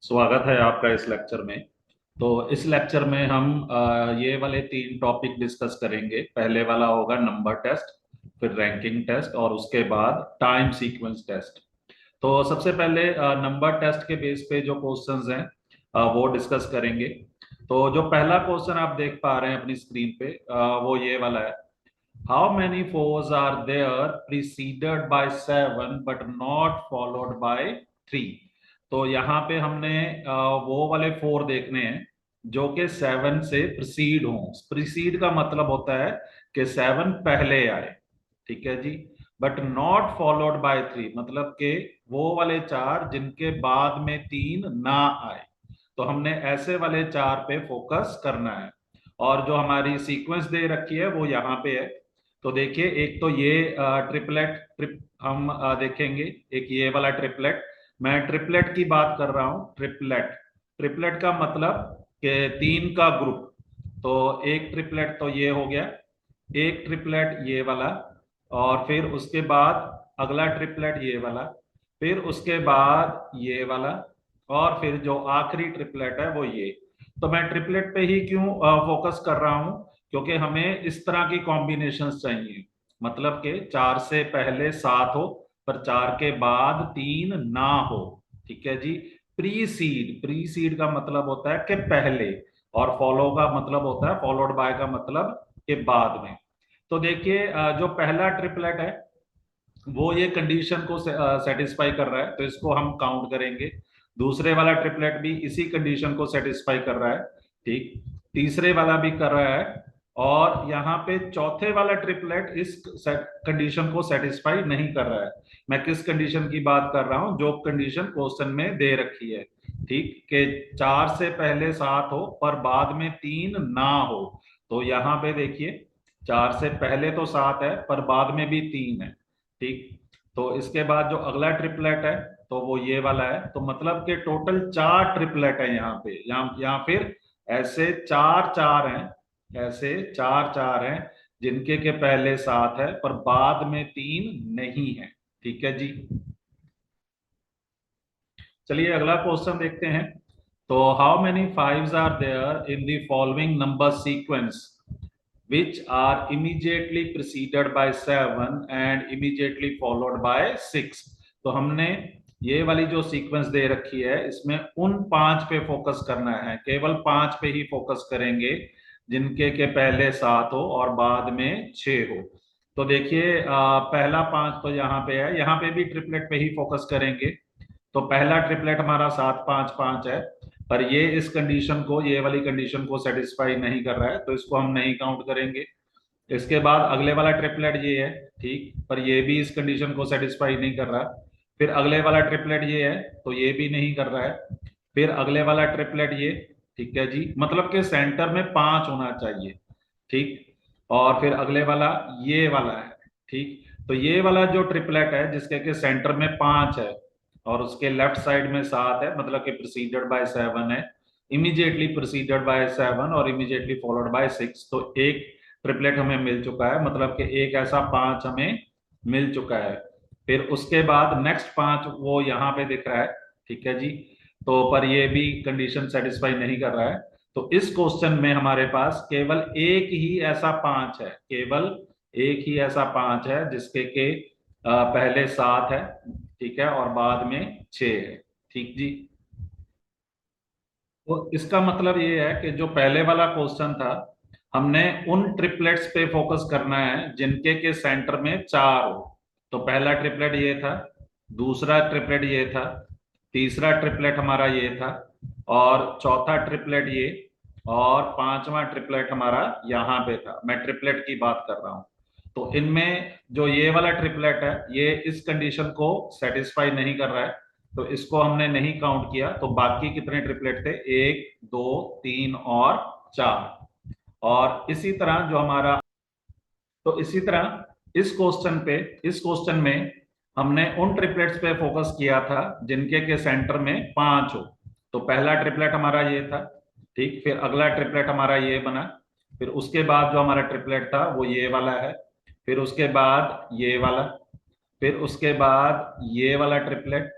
स्वागत है आपका इस लेक्चर में। तो इस लेक्चर में हम ये वाले तीन टॉपिक डिस्कस करेंगे। पहले वाला होगा नंबर टेस्ट, फिर रैंकिंग टेस्ट और उसके बाद टाइम सीक्वेंस टेस्ट। तो सबसे पहले नंबर टेस्ट के बेस पे जो क्वेश्चंस हैं वो डिस्कस करेंगे। तो जो पहला क्वेश्चन आप देख पा रहे हैं अपनी स्क्रीन पे, वो ये वाला है। How many fours are there preceded by 7 but not followed by 3। तो यहाँ पे हमने वो वाले फोर देखने हैं जो कि 7 से प्रीसीड हों। प्रीसीड का मतलब होता है कि 7 पहले आए, ठीक है जी। बट नॉट फॉलोड बाय 3 मतलब कि वो वाले चार जिनके बाद में तीन ना आए। तो हमने ऐसे वाले चार पे फोकस करना है। और जो हमारी सीक्वेंस दे रखी है वो यहाँ पे है। तो देखिए, एक तो ये ट्रिपलेट ट्रिप हम देखेंगे। एक ये वाला ट्रिपलेट, मैं ट्रिपलेट की बात कर रहा हूँ। ट्रिपलेट, ट्रिपलेट का मतलब कि तीन का ग्रुप। तो एक ट्रिपलेट तो ये हो गया, एक ट्रिपलेट ये वाला, और फिर उसके बाद अगला ट्रिपलेट ये वाला, फिर उसके बाद ये वाला, और फिर जो आखिरी ट्रिपलेट है वो ये। तो मैं ट्रिपलेट पे ही क्यों फोकस कर रहा हूं, क्योंकि हमें इस तरह की कॉम्बिनेशंस चाहिए। मतलब कि चार से पहले सात हो पर चार के बाद तीन ना हो, ठीक है जी। प्रीसीड, प्रीसीड का मतलब होता है कि पहले, और फॉलो का मतलब होता है, फॉलोड बाय का मतलब के बाद में। तो देखिए, जो पहला ट्रिपलेट है वो ये कंडीशन को सेटिस्फाई कर रहा है, तो इसको हम काउंट करेंगे। दूसरे वाला ट्रिपलेट भी इसी कंडीशन को सेटिस्फाई कर रहा है, ठीक। तीसरे वाला भी कर रहा है। और यहाँ पे चौथे वाला ट्रिपलेट इस कंडीशन को सेटिस्फाई नहीं कर रहा है। मैं किस कंडीशन की बात कर रहा हूँ? जो कंडीशन क्वेश्चन में दे रखी है, ठीक, कि चार से पहले सात हो पर बाद में तीन ना हो। तो यहाँ पे देखिए, चार से पहले तो सात है पर बाद में भी तीन है, ठीक। तो इसके बाद जो अगला ट्रिपलेट है तो वो ये वाला है। तो मतलब कि टोटल चार ट्रिपलेट है यहाँ पे, यहाँ फिर ऐसे चार चार हैं, ऐसे चार चार हैं जिनके के पहले सात है पर बाद में तीन नहीं है, ठीक है जी। चलिए अगला क्वेश्चन देखते हैं। तो how many fives are there in the following number sequence which are immediately preceded by 7 and immediately followed by 6। तो हमने ये वाली जो सीक्वेंस दे रखी है इसमें उन पांच पे फोकस करना है, केवल पांच पे ही फोकस करेंगे जिनके के पहले सात हो और बाद में छह हो। तो देखिए, पहला पांच तो यहाँ पे है, यहाँ पे भी ट्रिपलेट पे ही फोकस करेंगे। तो पहला ट्रिपलेट हमारा सात पांच पांच है, पर ये इस कंडीशन को, ये वाली कंडीशन को सेटिस्फाई नहीं कर रहा है, तो इसको हम नहीं काउंट करेंगे। इसके बाद अगले वाला ट्रिपलेट ये है, ठीक, पर ये भी इस कंडीशन को सेटिस्फाई नहीं कर रहा। फिर अगले वाला ट्रिपलेट ये है, तो ये भी नहीं कर रहा है। फिर अगले वाला ट्रिपलेट ये, ठीक है जी, मतलब कि सेंटर में पांच होना चाहिए, ठीक। और फिर अगले वाला ये वाला है, ठीक। तो ये वाला जो ट्रिपलेट है जिसके के सेंटर में पांच है और उसके लेफ्ट साइड में सात है, मतलब कि प्रीसीडेड बाय 7 है, इमीडिएटली प्रीसीडेड बाय 7 और इमीडिएटली फॉलोड बाय 6। तो एक ट्रिपलेट हमें मिल चुका है, मतलब कि एक ऐसा पांच हमें मिल चुका है। फिर उसके बाद नेक्स्ट पांच वो यहाँ पे दिख रहा है, ठीक है जी। तो पर ये भी कंडीशन सेटिस्फाई नहीं कर रहा है। तो इस क्वेश्चन में हमारे पास केवल एक ही ऐसा पांच है, केवल एक ही ऐसा पांच है जिसके के पहले सात है, ठीक है, और बाद में छह है, ठीक जी। तो इसका मतलब ये है कि जो पहले वाला क्वेश्चन था, हमने उन ट्रिपलेट्स पे फोकस करना है जिनके के सेंटर में चार हो। तो पहला ट्रिपलेट ये था, दूसरा ट्रिपलेट ये था, तीसरा ट्रिपलेट हमारा ये था, और चौथा ट्रिपलेट ये, और पांचवा ट्रिपलेट हमारा यहाँ पे था। मैं ट्रिपलेट की बात कर रहा हूँ। तो इनमें जो ये वाला ट्रिपलेट है ये इस कंडीशन को सेटिस्फाई नहीं कर रहा है, तो इसको हमने नहीं काउंट किया। तो बाकी कितने ट्रिपलेट थे? एक, दो, तीन और चार। और इसी तरह जो हमारा, तो इसी तरह इस क्वेश्चन में हमने उन ट्रिपलेट्स पे फोकस किया था जिनके के सेंटर में पांच हो। तो पहला ट्रिपलेट हमारा ये था, ठीक। फिर अगला ट्रिपलेट हमारा ये बना। फिर उसके बाद जो हमारा ट्रिपलेट था वो ये वाला है। फिर उसके बाद ये वाला। फिर उसके बाद ये वाला ट्रिपलेट।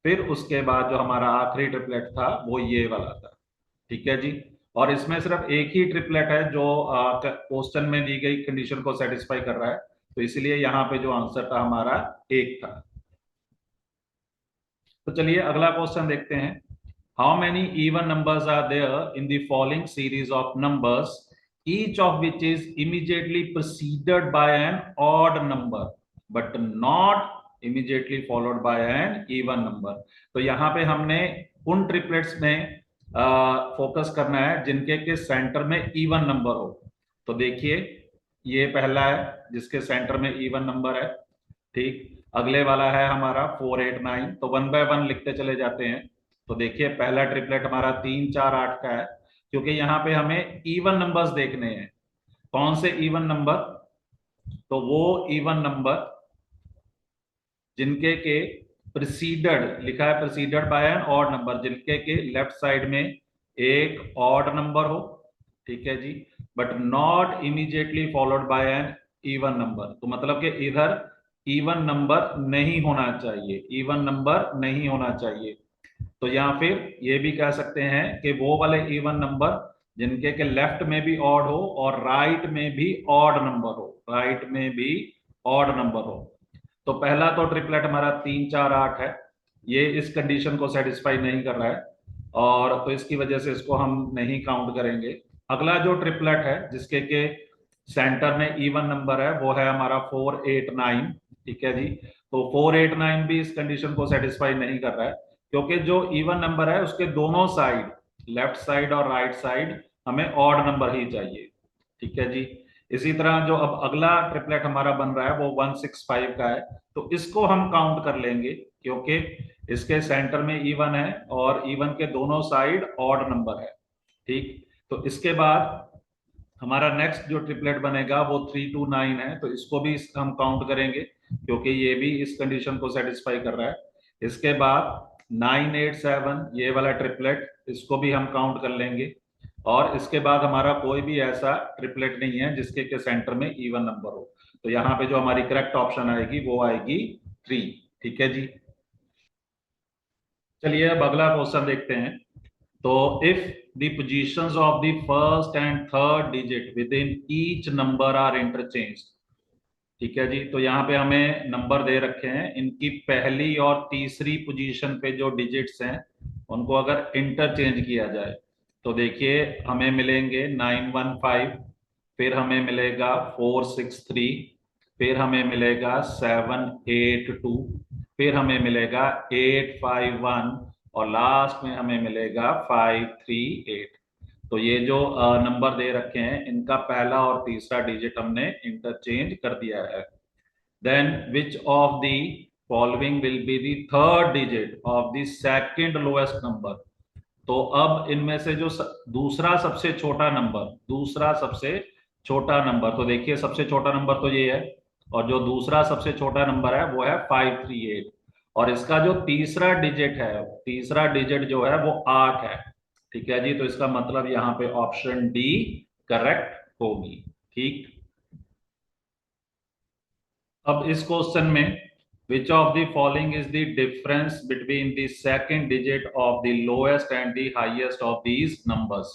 फिर उसके बाद जो हमारा आखिरी ट्रिपलेट था वो ये वाला था। ठीक है जी। और इसमें सिर्फ एक ही ट्रिपलेट है जो क्वेश्चन में दी गई कंडीशन को सेटिस्फाई कर रहा है, तो इसलिए यहाँ पे जो आंसर था हमारा एक था। तो चलिए अगला क्वेश्चन देखते हैं। How many even numbers are there in the following series of numbers, each of which is immediately preceded by an odd number but not immediately followed by an even number. तो यहाँ पे हमने उन triplets में focus करना है जिनके के सेंटर में इवन नंबर हो। तो देखिए ये पहला है जिसके सेंटर में इवन नंबर है। ठीक, अगले वाला है हमारा 489। तो वन बाय वन लिखते चले जाते हैं। तो देखिए पहला ट्रिपलेट हमारा 3 4 8 का है, क्योंकि यहाँ पे हमें इवन नंबर्स देखने हैं। कौन से इवन नंबर? तो वो इवन नंबर जिनके के प्रीसीडेड लिखा है, preceded by an odd number, जिनके के लेफ्ट साइड में एक ऑड नंबर हो। ठीक है जी, but not immediately followed by an even number. तो मतलब कि इधर इवन नंबर नहीं होना चाहिए, इवन नंबर नहीं होना चाहिए। तो या फिर ये भी कह सकते हैं कि वो वाले इवन नंबर जिनके के लेफ्ट में भी ऑड हो और राइट में भी ऑड नंबर हो, राइट में भी ऑड नंबर हो। तो पहला तो ट्रिपलेट हमारा 3 4 8 है, ये इस कंडीशन को सेटिस्फाई नहीं कर रहा है, और तो इसकी वजह से इसको हम नहीं काउंट करेंगे। अगला जो ट्रिपलेट है जिसके के सेंटर में इवन नंबर है वो है हमारा 489। ठीक है जी, तो 489 भी इस कंडीशन को सेटिस्फाई नहीं कर रहा है, क्योंकि जो इवन नंबर है उसके दोनों साइड, लेफ्ट साइड और राइट साइड, हमें ऑड नंबर ही चाहिए। ठीक है जी। इसी तरह जो अब अगला ट्रिपलेट हमारा बन रहा है वो 165 का है, तो इसको हम काउंट कर लेंगे क्योंकि इसके सेंटर में इवन है और इवन के दोनों साइड ऑड नंबर है। ठीक, तो इसके बाद हमारा नेक्स्ट जो ट्रिपलेट बनेगा वो 329 है, तो इसको भी हम काउंट करेंगे क्योंकि ये भी इस कंडीशन को सेटिस्फाई कर रहा है। इसके बाद 987 ये वाला ट्रिपलेट, इसको भी हम काउंट कर लेंगे। और इसके बाद हमारा कोई भी ऐसा ट्रिपलेट नहीं है जिसके के सेंटर में इवन नंबर हो। तो यहाँ पे जो हमारी करेक्ट ऑप्शन आएगी वो आएगी 3। ठीक है जी। चलिए अब अगला क्वेश्चन देखते हैं। तो if the positions of the first and third digit within each number are interchange. ठीक है जी, तो यहाँ पे हमें नंबर दे रखे हैं, इनकी पहली और तीसरी पोजीशन पे जो डिजिट्स हैं उनको अगर इंटरचेंज किया जाए तो देखिए हमें मिलेंगे 915, फिर हमें मिलेगा 463, फिर हमें मिलेगा 782, फिर हमें मिलेगा 851 और लास्ट में हमें मिलेगा 538। तो ये जो नंबर दे रखे हैं इनका पहला और तीसरा डिजिट हमने इंटरचेंज कर दिया है। Then which of the following will be the third digit of the second lowest number. तो अब इनमें से जो दूसरा सबसे छोटा नंबर, दूसरा सबसे छोटा नंबर, तो देखिए सबसे छोटा नंबर तो ये है, और जो दूसरा सबसे छोटा नंबर है वो है 538, और इसका जो तीसरा डिजिट है, तीसरा डिजिट जो है वो 8 है। ठीक है जी, तो इसका मतलब यहाँ पे ऑप्शन डी करेक्ट होगी। ठीक, अब इस क्वेश्चन में विच of the following is the difference between the second digit of the lowest and the highest of these numbers.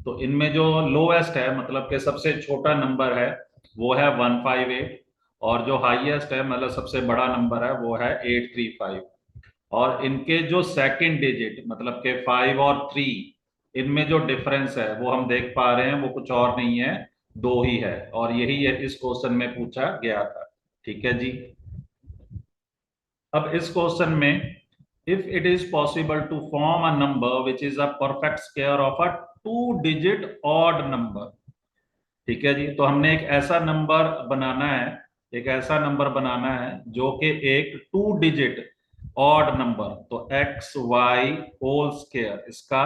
तो इनमें जो लोएस्ट है मतलब कि सबसे छोटा नंबर है वो है 158, और जो हाईएस्ट है मतलब सबसे बड़ा नंबर है वो है 835। और इनके जो सेकंड डिजिट मतलब के 5 और 3, इनमें जो डिफरेंस है वो हम देख पा रहे हैं वो कुछ और नहीं है, 2 ही है, और यही है इस क्वेश्चन में पूछा गया था। ठीक है जी। अब इस क्वेश्चन में if it is possible to form a number which is a perfect square of a 2 digit odd number. ठीक है जी, तो हमने एक ऐसा नंबर बनाना है, एक ऐसा नंबर बनाना है जो कि एक 2 डिजिट ऑड नंबर, तो एक्स वाई होल स्क्वायर, इसका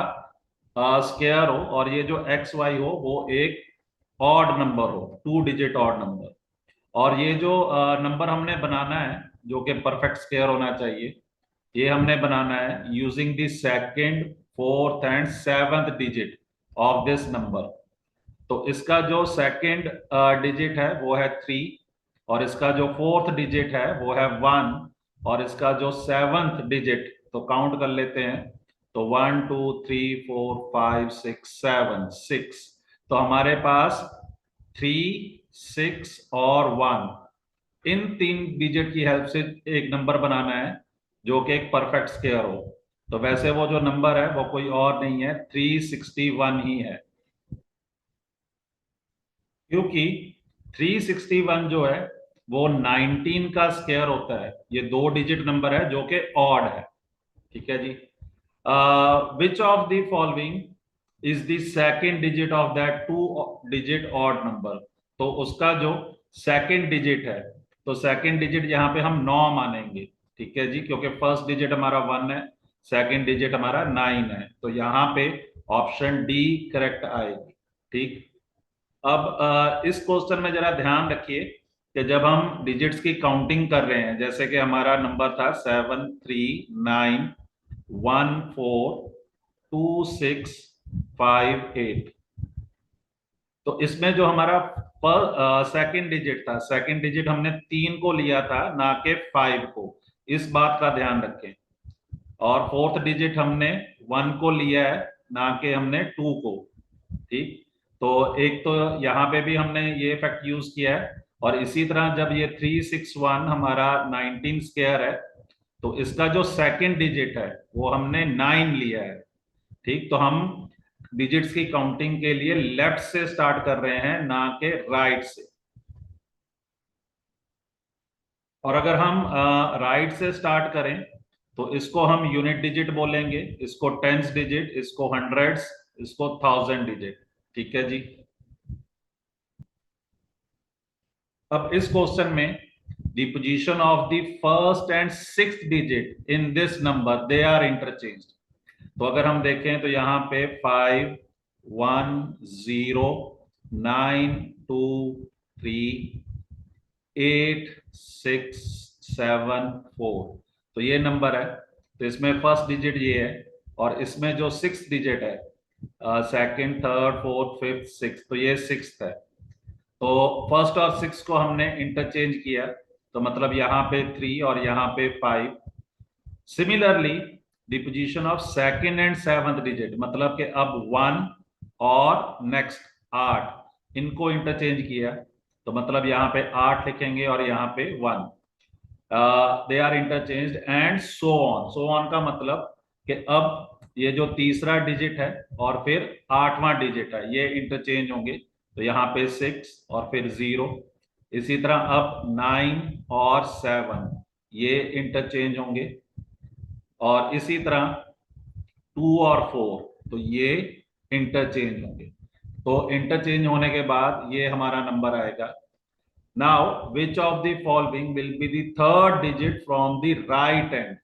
स्क्वायर हो, और ये जो एक्स वाई हो वो एक ऑड नंबर हो, 2 डिजिट ऑड नंबर। और ये जो नंबर हमने बनाना है जो कि परफेक्ट स्क्वायर होना चाहिए, ये हमने बनाना है using the second, fourth and seventh digit of this number. तो इसका जो सेकंड डिजिट है वो है 3, और इसका जो फोर्थ डिजिट है वो है 1, और इसका जो सेवंथ डिजिट तो काउंट कर लेते हैं। तो 1 2 3 4 5 6 7 6। तो हमारे पास 3 6 और 1, इन 3 डिजिट की हेल्प से एक नंबर बनाना है जो कि एक परफेक्ट स्क्वायर हो। तो वैसे वो जो नंबर है वो कोई और नहीं है, 361 ही है, क्योंकि 361 जो है वो 19 का स्क्वायर होता है। ये 2 डिजिट नंबर है जो कि ऑड है। ठीक है जी। Which of the following is the second digit of that 2 digit odd number. तो उसका जो सेकेंड डिजिट है, तो सेकेंड डिजिट यहाँ पे हम 9 मानेंगे। ठीक है जी, क्योंकि फर्स्ट डिजिट हमारा 1 है, सेकेंड डिजिट हमारा 9 है, तो यहाँ पे ऑप्शन डी करेक्ट आएगी। ठीक। अब इस क्वेश्चन में जरा ध्यान रखिए कि जब हम डिजिट्स की काउंटिंग कर रहे हैं, जैसे कि हमारा नंबर था 739142658, तो इसमें जो हमारा सेकंड डिजिट था, सेकंड डिजिट हमने 3 को लिया था, ना कि 5 को। इस बात का ध्यान रखें। और फोर्थ डिजिट हमने 1 को लिया है, ना कि हमने 2 को। ठीक। तो एक तो यहाँ पे भी हमने ये फैक्ट यूज किया है, और इसी तरह जब ये 361 हमारा 19 स्क्वायर है, तो इसका जो सेकंड डिजिट है वो हमने 9 लिया है। ठीक। तो हम डिजिट्स की काउंटिंग के लिए लेफ्ट से स्टार्ट कर रहे हैं, ना कि राइट से। और अगर हम राइट से स्टार्ट करें तो इसको हम यूनिट डिजिट बोलेंगे, इसको टेंस डिजिट, इसको हंड्रेड्स, इसको थाउजेंड डिजिट। ठीक है जी। अब इस क्वेश्चन में the position of the first and sixth digit in this number they are interchanged. तो अगर हम देखें तो यहाँ पे 5 1 0 9 2 3 8 6 7 4, तो ये नंबर है। तो इसमें फर्स्ट डिजिट ये है, और इसमें जो सिक्स डिजिट है, second third fourth fifth six, तो ये सिक्स है। तो फर्स्ट और सिक्स को हमने इंटरचेंज किया, तो मतलब यहाँ पे 3 और यहाँ पे 5। Similarly the position of second and seventh digit, मतलब कि अब 1 और नेक्स्ट 8, इनको इंटरचेंज किया, तो मतलब यहाँ पे 8 लिखेंगे और यहाँ पे 1। They are interchanged and so on का मतलब कि अब ये जो तीसरा डिजिट है और फिर 8वां डिजिट है, ये इंटरचेंज होंगे। तो यहाँ पे 6 और फिर 0। इसी तरह अब 9 और 7 ये इंटरचेंज होंगे, और इसी तरह 2 और 4, तो ये इंटरचेंज होंगे। तो इंटरचेंज होने के बाद ये हमारा नंबर आएगा। Now which of the following will be the third digit from the right and.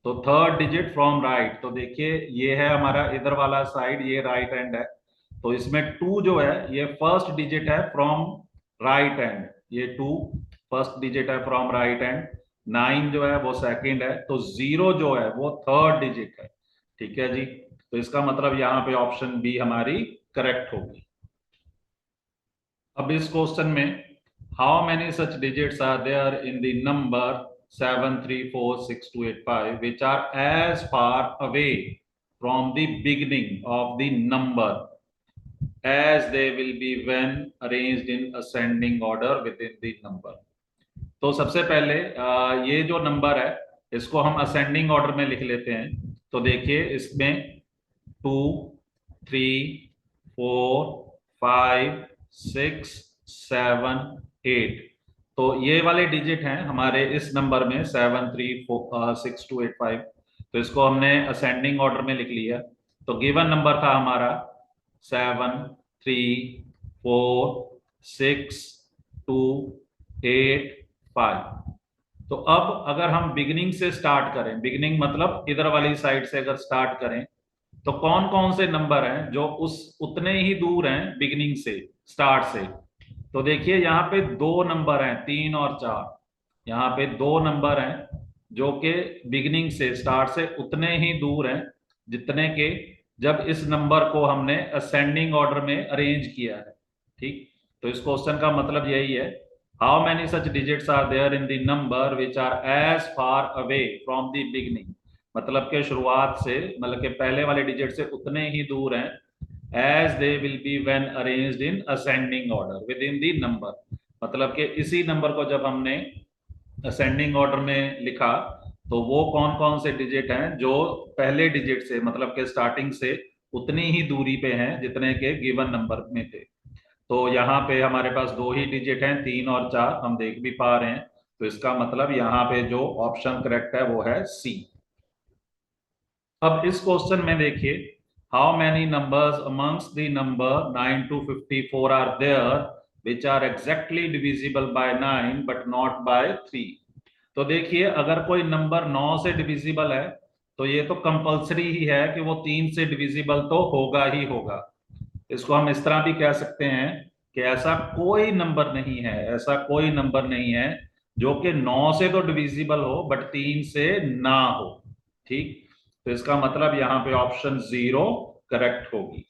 तो थर्ड डिजिट फ्रॉम राइट, तो देखिए ये है हमारा इधर वाला साइड, ये राइट एंड है। तो इसमें 2 जो है ये फर्स्ट डिजिट है फ्रॉम राइट एंड, ये 2 फर्स्ट डिजिट है फ्रॉम राइट एंड। 9 जो है वो सेकंड है, तो 0 जो है वो थर्ड डिजिट है। ठीक है जी। तो इसका मतलब यहाँ पे ऑप्शन बी हमारी करेक्ट होगी। अब इस क्वेश्चन में how many such digits are there in the number 7346285 which are as far away from the beginning of the number as they will be when arranged in ascending order within the number। तो सबसे पहले ये जो number है इसको हम ascending order में लिख लेते हैं। तो देखिए इसमें 2 3 4 5 6 7 8, तो ये वाले डिजिट हैं हमारे इस नंबर में 7346285। तो इसको हमने असेंडिंग ऑर्डर में लिख लिया। तो गिवन नंबर था हमारा 7 3 4 6 2 8 5। तो अब अगर हम बिगिनिंग से स्टार्ट करें, बिगिनिंग मतलब इधर वाली साइड से अगर स्टार्ट करें, तो कौन कौन से नंबर हैं जो उस उतने ही दूर हैं बिगिनिंग से, स्टार्ट से। तो देखिए यहाँ पे 2 नंबर हैं, 3 और 4। यहाँ पे 2 नंबर हैं जो कि बिगिनिंग से, स्टार्ट से उतने ही दूर हैं जितने के जब इस नंबर को हमने असेंडिंग ऑर्डर में अरेंज किया है। ठीक। तो इस क्वेश्चन का मतलब यही है, how many such digits are there in the number which are as far away from the beginning. मतलब के शुरुआत से, मतलब के पहले वाले डिजिट से उतने ही दूर हैं as they will be when arranged in ascending order within the number. मतलब कि इसी नंबर को जब हमने असेंडिंग ऑर्डर में लिखा तो वो कौन कौन से डिजिट हैं जो पहले डिजिट से, मतलब के स्टार्टिंग से उतनी ही दूरी पे हैं जितने के गिवन नंबर में थे। तो यहाँ पे हमारे पास दो ही डिजिट हैं, 3 और 4, हम देख भी पा रहे हैं। तो इसका मतलब यहाँ पे जो ऑप्शन करेक्ट है वो है सी। अब इस क्वेश्चन में देखिए, how many numbers amongst the number 9 to 54 are there which are exactly divisible by 9 but not by 3। तो देखिए, अगर कोई नंबर 9 से डिविजिबल है तो ये तो कंपलसरी ही है कि वो 3 से डिविजिबल तो होगा ही होगा। इसको हम इस तरह भी कह सकते हैं कि ऐसा कोई नंबर नहीं है, ऐसा कोई नंबर नहीं है जो कि 9 से तो डिविजिबल हो बट 3 से ना हो। ठीक, तो इसका मतलब यहां पे ऑप्शन 0 करेक्ट होगी।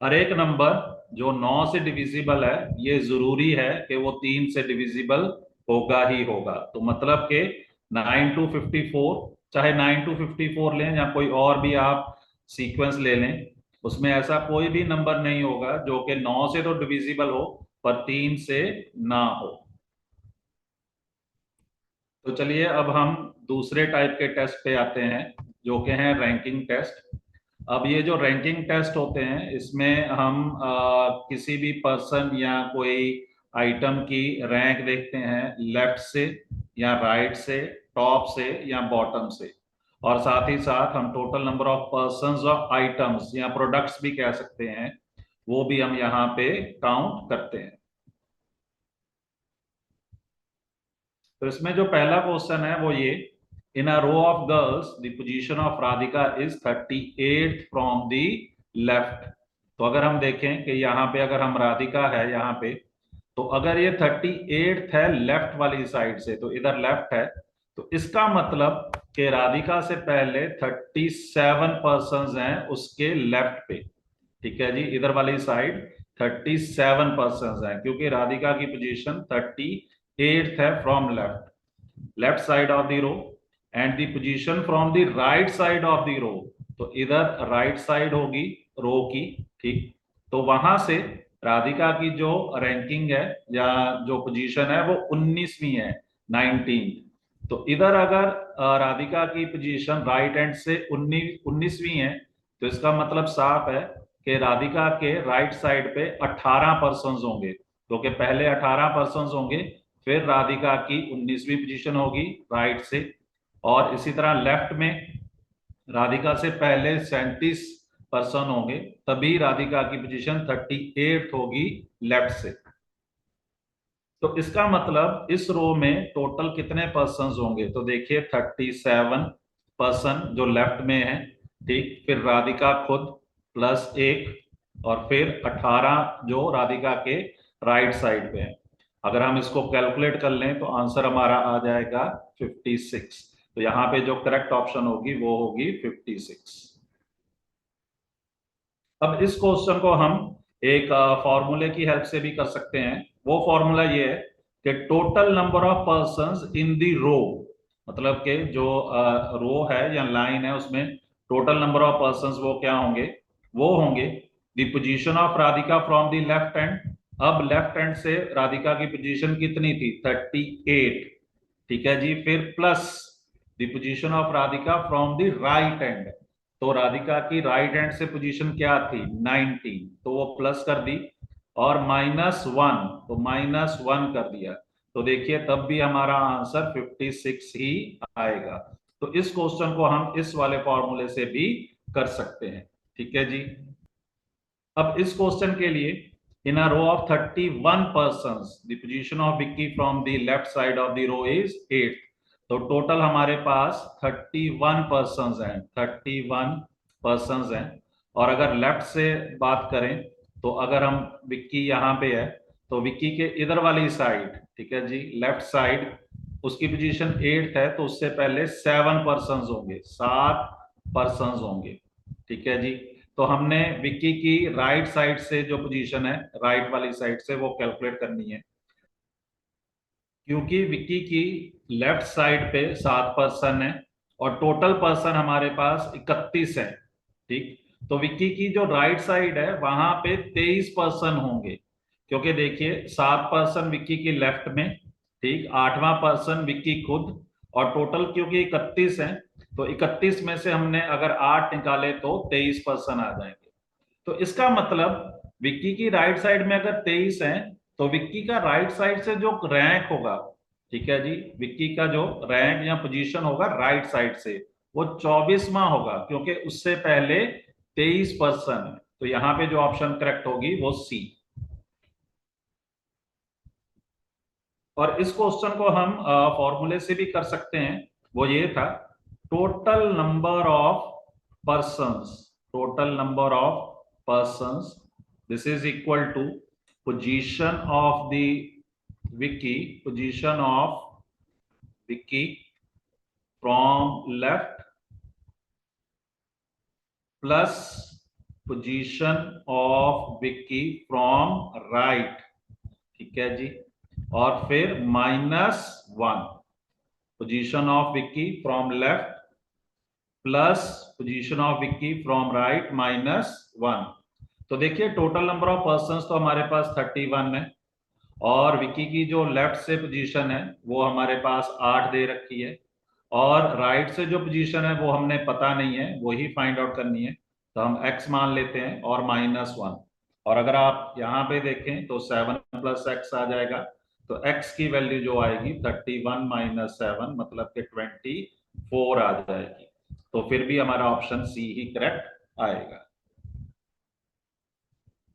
हर एक नंबर जो 9 से डिविजिबल है ये जरूरी है कि वो 3 से डिविजिबल होगा ही होगा। तो मतलब कि 9 to 54, चाहे 9 to 54 लें या कोई और भी आप सीक्वेंस ले लें, उसमें ऐसा कोई भी नंबर नहीं होगा जो कि 9 से तो डिविजिबल हो पर 3 से ना हो। तो चलिए अब हम दूसरे टाइप के टेस्ट पे आते हैं जो कि हैं रैंकिंग टेस्ट। अब ये जो रैंकिंग टेस्ट होते हैं इसमें हम किसी भी पर्सन या कोई आइटम की रैंक देखते हैं लेफ्ट से या राइट से, टॉप से या बॉटम से। और साथ ही साथ हम total number of persons of items या प्रोडक्ट्स भी कह सकते हैं, वो भी हम यहाँ पे काउंट करते हैं। तो इसमें जो पहला क्वेश्चन है वो ये, in a row of girls the position of Radhika is 38th from the left. तो अगर हम देखें कि यहाँ पे अगर हम राधिका है यहाँ पे, तो अगर ये 38th है लेफ्ट वाली साइड से, तो इधर लेफ्ट है, तो इसका मतलब कि राधिका से पहले 37 पर्सन हैं उसके लेफ्ट पे। ठीक है जी, इधर वाली साइड 37 पर्सन हैं क्योंकि राधिका की पोजीशन 38th है from left side of the row, and the position from the right side of the row, तो इधर राइट साइड होगी रो की। ठीक, तो वहां से राधिका की जो रैंकिंग है या जो पोजीशन है वो 19वीं है, 19। तो इधर अगर राधिका की पोजीशन राइट हैंड से 19वीं है, तो इसका मतलब साफ है कि राधिका के राइट साइड पे 18 पर्सन होंगे, तो कि पहले 18 पर्सन होंगे फिर राधिका की 19वीं पोजीशन होगी राइट से। और इसी तरह लेफ्ट में राधिका से पहले 37 पर्सन होंगे, तभी राधिका की पोजीशन 38 होगी लेफ्ट से। तो इसका मतलब इस रो में टोटल कितने पर्सन होंगे, तो देखिए 37 पर्सन जो लेफ्ट में है, ठीक, फिर राधिका खुद प्लस एक, और फिर 18 जो राधिका के राइट साइड पे है। अगर हम इसको कैलकुलेट कर लें तो आंसर हमारा आ जाएगा 56। तो यहाँ पे जो करेक्ट ऑप्शन होगी वो होगी 56। अब इस क्वेश्चन को हम एक फॉर्मूले की हेल्प से भी कर सकते हैं। वो फॉर्मूला ये है कि total number of persons in the row, मतलब कि जो रो है या लाइन है उसमें टोटल नंबर ऑफ पर्संस वो क्या होंगे, वो होंगे the position of Radhika from the left hand. अब लेफ्ट हैंड से राधिका की पोजीशन कितनी थी, 38। ठीक है जी, फिर plus the position of Radhika from the right hand. तो राधिका की राइट हैंड से पोजीशन क्या थी, 19, तो वो प्लस कर दी, और -1, तो -1 कर दिया। तो देखिए तब भी हमारा आंसर 56 ही आएगा। तो इस क्वेश्चन को हम इस वाले फॉर्मूले से भी कर सकते हैं। ठीक है जी। अब इस क्वेश्चन के लिए, in a row of 31 persons the position of Vicky from the left side of the row is 8। तो टोटल हमारे पास 31 पर्संस हैं, 31 पर्संस हैं। और अगर लेफ्ट से बात करें तो अगर हम विक्की यहाँ पे है तो विक्की के इधर वाली साइड, ठीक है जी, लेफ्ट साइड, उसकी पोजीशन 8 है, तो उससे पहले 7 पर्संस होंगे, 7 पर्संस होंगे। ठीक है जी। तो हमने विक्की की राइट साइड से जो पोजीशन है, राइट वाली साइड से वो कैलकुलेट करनी है, क्योंकि विक्की की लेफ्ट साइड पे 7 पर्सन है और टोटल पर्सन हमारे पास 31 है। ठीक, तो विक्की की जो राइट साइड है वहां पे 23 पर्सन होंगे, क्योंकि देखिए 7 पर्सन विक्की की लेफ्ट में, ठीक, 8वां पर्सन विक्की खुद, और टोटल क्योंकि 31 है तो 31 में से हमने अगर 8 निकाले तो 23 पर्सन आ जाएंगे। तो इसका मतलब विक्की की राइट साइड में अगर 23 है तो विक्की का राइट साइड से जो रैंक होगा, ठीक है जी, विक्की का जो रैंक या पोजीशन होगा राइट साइड से वो 24वां होगा, क्योंकि उससे पहले 23 पर्सन है। तो यहां पे जो ऑप्शन करेक्ट होगी वो सी। और इस क्वेश्चन को हम फॉर्मूले से भी कर सकते हैं। वो ये था, total number of persons, total number of persons, this is equal to position of the Vicky, position of Vicky from left plus position of Vicky from right, ठीक है जी, और फिर -1, position of Vicky from left plus position of Vicky from right -1। तो देखिए total number of persons तो हमारे पास 31 है, और विक्की की जो लेफ्ट से पोजीशन है वो हमारे पास 8 दे रखी है, और राइट से जो पोजीशन है वो हमने पता नहीं है, वही फाइंड आउट करनी है। तो हम x मान लेते हैं और -1, और अगर आप यहाँ पे देखें तो 7 + x आ जाएगा। तो x की वैल्यू जो आएगी 31 - 7 मतलब कि 24 आ जाएगी। तो फिर भी हमारा ऑप्शन सी ही करेक्ट आएगा।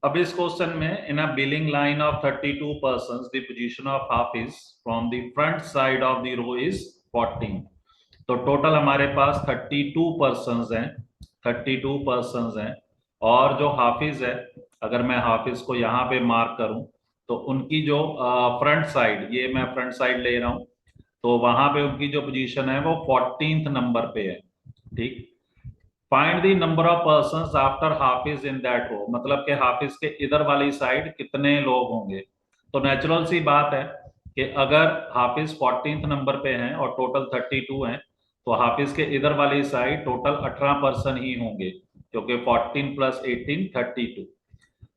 अब इस क्वेश्चन में in a billing line of 32 persons the position of Hafiz from the front side of the row is 14। तो टोटल हमारे पास 32 पर्संस हैं, 32 पर्संस हैं, और जो हाफिज है, अगर मैं हाफिज को यहाँ पे मार्क करूं तो उनकी जो फ्रंट साइड, ये मैं फ्रंट साइड ले रहा हूं, तो वहां पे उनकी जो पोजीशन है वो 14th नंबर पे है। ठीक, find the number of persons after Hafiz in that row, मतलब कि हाफिज के इधर वाली साइड कितने लोग होंगे। तो नेचुरल सी बात है कि अगर हाफिज 14th नंबर पे हैं और टोटल 32 हैं, तो हाफिज के इधर वाली साइड टोटल 18 पर्सन ही होंगे, क्योंकि 14 + 18 32।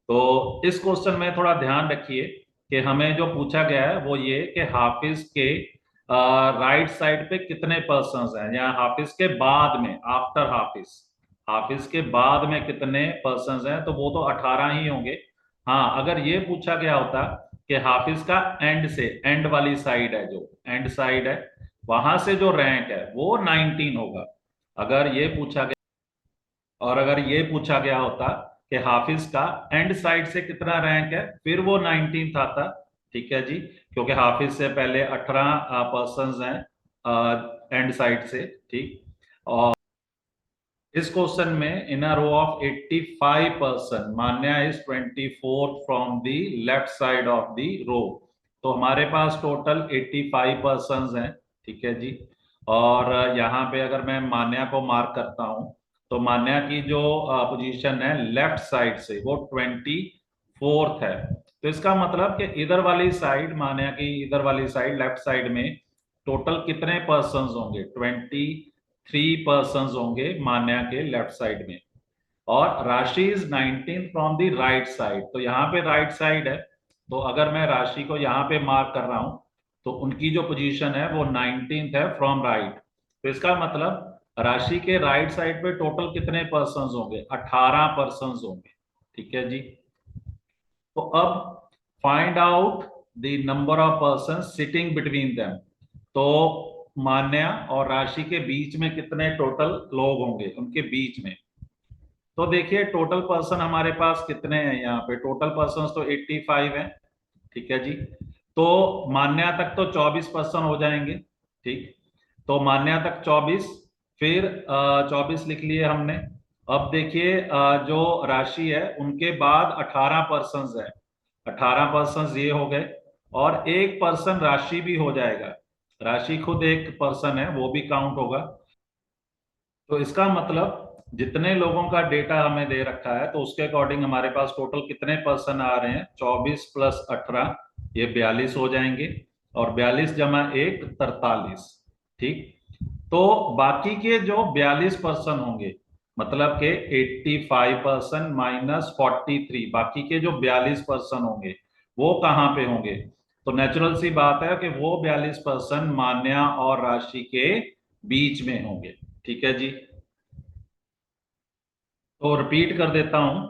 तो इस क्वेश्चन में थोड़ा ध्यान रखिए कि हमें जो पूछा गया है वो ये कि हाफिज के राइट साइड पे कितने पर्संस हैं, या हाफिज के बाद में, आफ्टर हाफिज, हाफिज के बाद में कितने पर्संस हैं, तो वो तो 18 ही होंगे। हाँ, अगर ये पूछा गया होता कि हाफिज का एंड से, एंड वाली साइड है, जो एंड साइड है वहां से जो रैंक है वो 19 होगा, अगर ये पूछा गया। और अगर ये पूछा गया होता कि हाफिज का एंड साइड से कितना रैंक है, फिर वो 19th आता। ठीक है जी, क्योंकि हाफिज से पहले 18 पर्संस हैं एंड साइड से। ठीक, और इस क्वेश्चन में in a row of 85 person Manya is 24 from the left side of the row. तो हमारे पास टोटल 85 पर्संस हैं। ठीक है जी, और यहाँ पे अगर मैं मान्या को मार्क करता हूँ तो मान्या की जो पोजीशन है लेफ्ट साइड से वो 24th है। तो इसका मतलब कि इधर वाली साइड, मान्या की इधर वाली साइड लेफ्ट साइड में टोटल कितने पर्संस होंगे, 23 पर्संस होंगे मान्या के लेफ्ट साइड में। और राशि is 19 from the right side, तो यहाँ पे राइट साइड है, तो अगर मैं राशि को यहाँ पे मार्क कर रहा हूं तो उनकी जो पोजीशन है वो 19th है फ्रॉम राइट। तो इसका मतलब राशि के राइट साइड पे टोटल कितने पर्संस होंगे, 18 पर्संस होंगे। ठीक है जी, तो अब find out the number of person sitting between them. तो मान्या और राशि के बीच में कितने टोटल लोग होंगे उनके बीच में। तो देखिए टोटल पर्सन हमारे पास कितने हैं, यहाँ पे टोटल पर्सन तो 85 है। ठीक है जी, तो मान्या तक तो 24 पर्सन हो जाएंगे। ठीक, तो मान्या तक 24, फिर 24 लिख लिए हमने। अब देखिए जो राशि है उनके बाद 18 पर्सन है, 18 पर्सन ये हो गए, और एक पर्सन राशि भी हो जाएगा, राशि खुद एक पर्सन है, वो भी काउंट होगा। तो इसका मतलब जितने लोगों का डेटा हमें दे रखा है तो उसके अकॉर्डिंग हमारे पास टोटल कितने पर्सन आ रहे हैं, 24 + 18 ये 42 हो जाएंगे। और 42 जमा 1 43। ठीक, तो बाकी के जो 42% होंगे, मतलब के 85% -43, बाकी के जो 42% होंगे वो कहाँ पे होंगे? तो नेचुरल सी बात है कि वो 42% मान्या और राशि के बीच में होंगे। ठीक है जी, तो रिपीट कर देता हूं।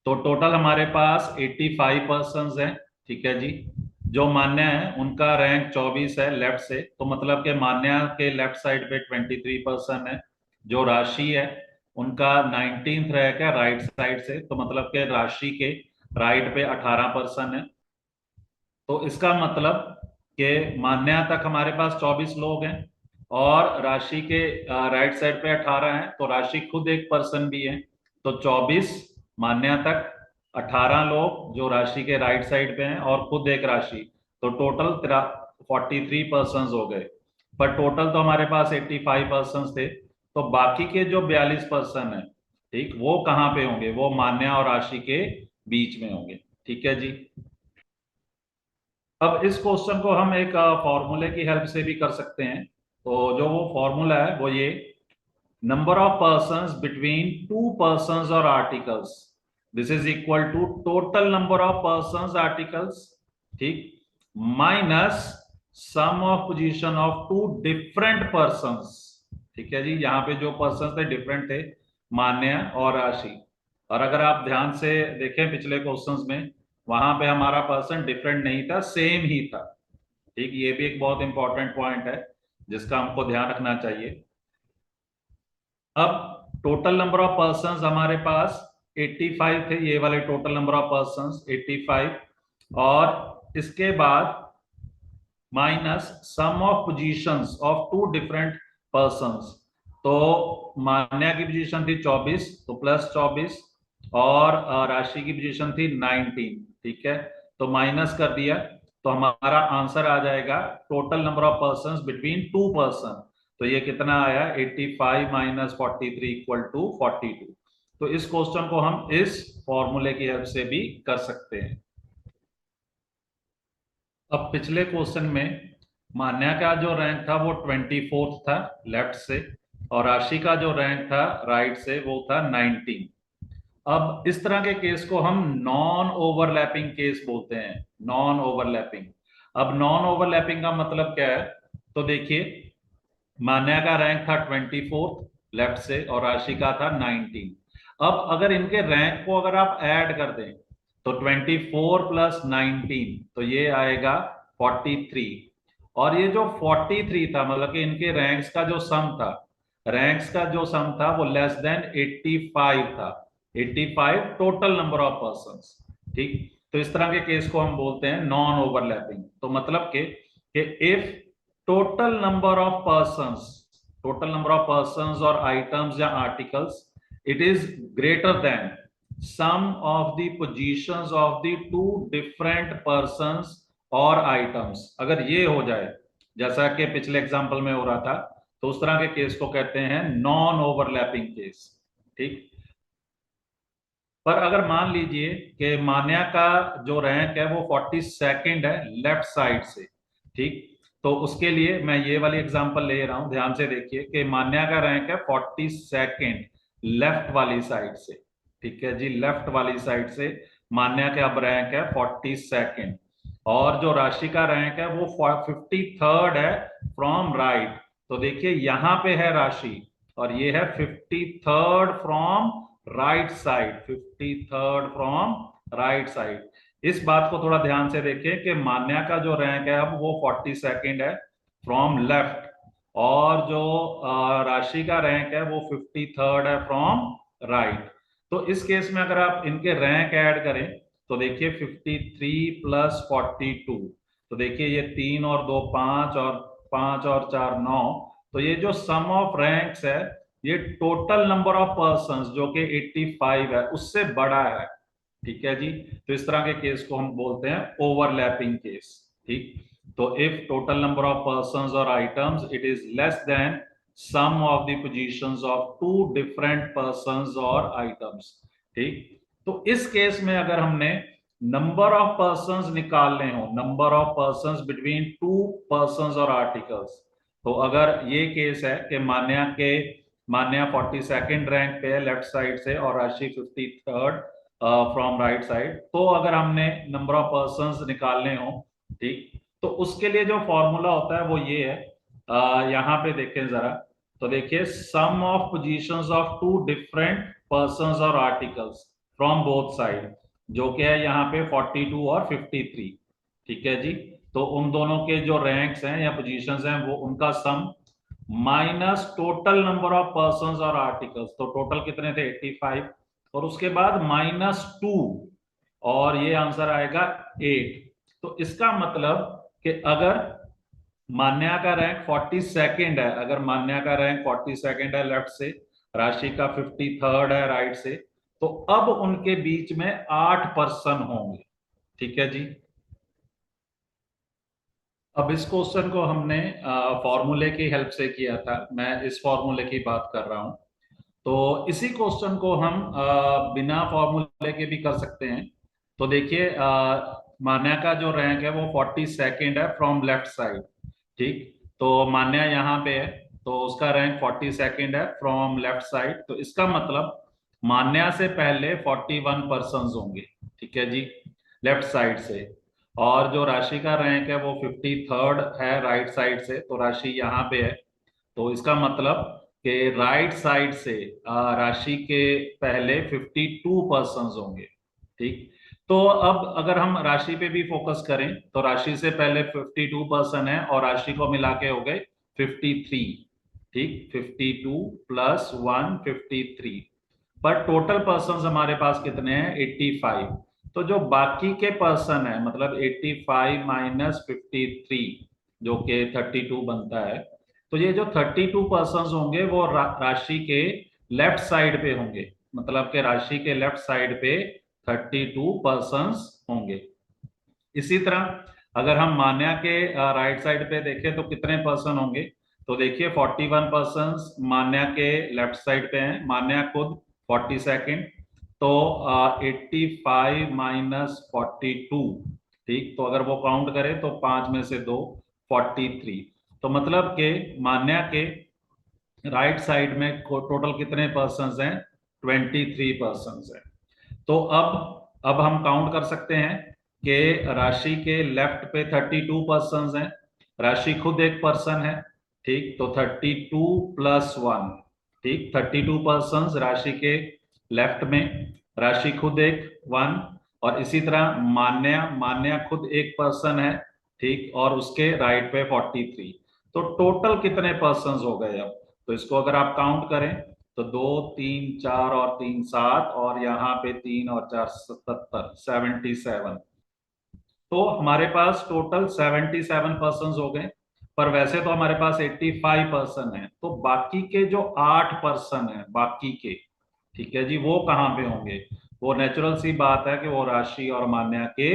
तो टोटल हमारे पास 85% है। ठीक है जी, जो मान्या है उनका रैंक 24 है लेफ्ट से, तो मतलब के मान्या के लेफ्ट साइड पे 23% है। जो राशि है उनका 19th रैंक है राइट साइड से, तो मतलब के राशि के राइट पे 18% है। तो इसका मतलब कि मान्या तक हमारे पास 24 लोग हैं और राशि के राइट साइड पे 18 हैं, तो राशि खुद एक पर्सन भी है। तो 24 मान्या तक, 18 लोग जो राशि के राइट साइड पे हैं और खुद एक राशि, तो टोटल 43% हो गए। पर टोटल तो हमारे पास 85% थे, तो बाकी के जो 42% है, ठीक, वो कहाँ पे होंगे? वो मान्या और राशि के बीच में होंगे। ठीक है जी, अब इस क्वेश्चन को हम एक फॉर्मूले की हेल्प से भी कर सकते हैं। तो जो वो फॉर्मूला है वो ये: number of persons between two persons और articles, this is equal to total number of persons articles, ठीक, minus sum of position of two different persons. ठीक है जी, यहाँ पे जो पर्सन थे डिफरेंट थे, मान्या और राशि। और अगर आप ध्यान से देखें पिछले क्वेश्चंस में, वहां पे हमारा पर्सन डिफरेंट नहीं था, सेम ही था। ठीक, ये भी एक बहुत इंपॉर्टेंट पॉइंट है जिसका हमको ध्यान रखना चाहिए। अब टोटल नंबर ऑफ पर्सन्स हमारे पास 85 थे, ये वाले टोटल नंबर ऑफ पर्सन्स 85, और इसके बाद minus sum of positions of two different persons. तो मान्या की पोजीशन थी 24, तो प्लस 24, और राशि की पोजीशन थी 19। ठीक है, तो माइनस कर दिया, तो हमारा आंसर आ जाएगा total number of persons between to person. तो ये कितना आया? 85 माइनस 43 इक्वल टू 42। तो इस क्वेश्चन को हम इस फॉर्मूले की हेल्प से भी कर सकते हैं। अब पिछले क्वेश्चन में मान्या का जो रैंक था वो 24th था लेफ्ट से, और राशि का जो रैंक था राइट से वो था 19। अब इस तरह के केस को हम नॉन ओवरलैपिंग केस बोलते हैं, नॉन ओवरलैपिंग। अब नॉन ओवरलैपिंग का मतलब क्या है? तो देखिए, मान्या का रैंक था 24th लेफ्ट से और राशि का था 19। अब अगर इनके रैंक को अगर आप ऐड कर दें, तो 24 प्लस 19, तो ये आएगा 43। और ये जो 43 था, मतलब कि इनके रैंक्स का जो सम था, रैंक्स का जो सम था वो लेस देन 85 था। 85 टोटल नंबर ऑफ पर्संस। ठीक, तो इस तरह के केस को हम बोलते हैं नॉन ओवरलैपिंग। तो मतलब कि if total number of persons, total number of persons और आइटम्स या articles, it is greater than sum of the positions of the two different persons और आइटम्स, अगर ये हो जाए जैसा कि पिछले एग्जांपल में हो रहा था, तो उस तरह के केस को कहते हैं नॉन ओवरलैपिंग केस। ठीक, पर अगर मान लीजिए कि मान्या का जो रैंक है वो 42nd है लेफ्ट साइड से, ठीक, तो उसके लिए मैं ये वाली एग्जांपल ले रहा हूं, ध्यान से देखिए कि मान्या का रैंक है 42nd लेफ्ट वाली साइड से। ठीक है जी, लेफ्ट वाली साइड से मान्या का अब रैंक है 42nd, और जो राशि का रैंक है वो 53rd है फ्रॉम राइट। तो देखिए यहां पे है राशि, और ये है 53rd from right side, 53rd from right side. इस बात को थोड़ा ध्यान से देखें कि मान्या का जो रैंक है अब वो 42nd है फ्रॉम लेफ्ट, और जो राशि का रैंक है वो 53rd है फ्रॉम राइट। तो इस केस में अगर आप इनके रैंक ऐड करें, तो देखिए 53 प्लस 42, तो देखिए ये 3 और 2 5, और 5 और 4 9, तो ये जो सम ऑफ रैंक्स है, ये टोटल नंबर ऑफ पर्संस जो कि 85 है उससे बड़ा है। ठीक है जी, तो इस तरह के केस को हम बोलते हैं ओवरलैपिंग केस। ठीक, तो if total number of persons और items it is less than sum of the positions of two different persons और आइटम्स। ठीक, तो इस केस में अगर हमने नंबर ऑफ पर्सन्स निकालने हो, number of persons between two persons और आर्टिकल्स, तो अगर ये केस है कि मान्या 42nd रैंक पे है लेफ्ट साइड से और राशि 53rd फ्रॉम राइट साइड, तो अगर हमने नंबर ऑफ पर्सन्स निकालने हो, ठीक, तो उसके लिए जो फॉर्मूला होता है वो ये है, यहाँ पे देखें जरा, तो देखिए sum of positions of two different persons और आर्टिकल्स फ्रॉम बोथ साइड, जो कि है यहाँ पे 42 और 53, ठीक है जी। तो उन दोनों के जो रैंक्स हैं या पोजीशंस हैं वो उनका sum minus total number of persons और आर्टिकल्स, तो टोटल कितने थे 85, और उसके बाद -2, और ये आंसर आएगा 8। तो इसका मतलब कि अगर मान्या का रैंक 42nd है, अगर मान्या का रैंक 42nd है लेफ्ट से, राशि का 53rd है राइट से, तो अब उनके बीच में 8 पर्सन होंगे, ठीक है जी। अब इस क्वेश्चन को हमने फॉर्मूले की हेल्प से किया था, मैं इस फॉर्मूले की बात कर रहा हूं। तो इसी क्वेश्चन को हम बिना फॉर्मूले के भी कर सकते हैं। तो देखिए मान्या का जो रैंक है वो 42nd है फ्रॉम लेफ्ट साइड, ठीक, तो मान्या यहाँ पे है, तो उसका रैंक 42nd है फ्रॉम लेफ्ट साइड, तो इसका मतलब मान्या से पहले 41 पर्सन होंगे, ठीक है जी, लेफ्ट साइड से। और जो राशि का रैंक है वो 53rd है राइट साइड से, तो राशि यहाँ पे है, तो इसका मतलब कि राइट साइड से राशि के पहले 52 पर्सन होंगे, ठीक। तो अब अगर हम राशि पे भी फोकस करें, तो राशि से पहले 52 पर्सन है और राशि को मिला के हो गए 53, ठीक, 52 प्लस 1 53, पर टोटल पर्सन हमारे पास कितने हैं 85। तो जो बाकी के पर्सन है, मतलब 85 माइनस 53, जो कि 32 बनता है, तो ये जो 32 पर्सन होंगे वो राशि के लेफ्ट साइड पे होंगे, मतलब कि राशि के लेफ्ट साइड पे 32 पर्सन होंगे। इसी तरह अगर हम मान्या के राइट साइड पे देखें तो कितने पर्सन होंगे, तो देखिए 41 पर्सन मान्या के लेफ्ट साइड पे हैं, मान्या खुद 42nd, तो 85 माइनस 42, ठीक, तो अगर वो काउंट करें तो 5 में से 2 43, तो मतलब के मान्या के राइट साइड में टोटल कितने पर्सन हैं 23 पर्सन हैं। तो अब हम काउंट कर सकते हैं कि राशि के लेफ्ट पे 32 पर्सन हैं, राशि खुद एक पर्सन है, ठीक, तो 32 प्लस 1, ठीक, 32 पर्सन राशि के लेफ्ट में, राशि खुद एक 1, और इसी तरह मान्या मान्या खुद एक पर्सन है, ठीक, और उसके राइट पे 43, तो टोटल कितने पर्सन हो गए अब, तो इसको अगर आप काउंट करें तो 2 3 4 और 3 7, और यहाँ पे 3 और 4 77, 77, तो हमारे पास टोटल 77 पर्सन हो गए। पर वैसे तो हमारे पास 85 पर्सन है, तो बाकी के जो 8 पर्सन है बाकी के, ठीक है जी, वो कहाँ पे होंगे, वो नेचुरल सी बात है कि वो राशि और मान्या के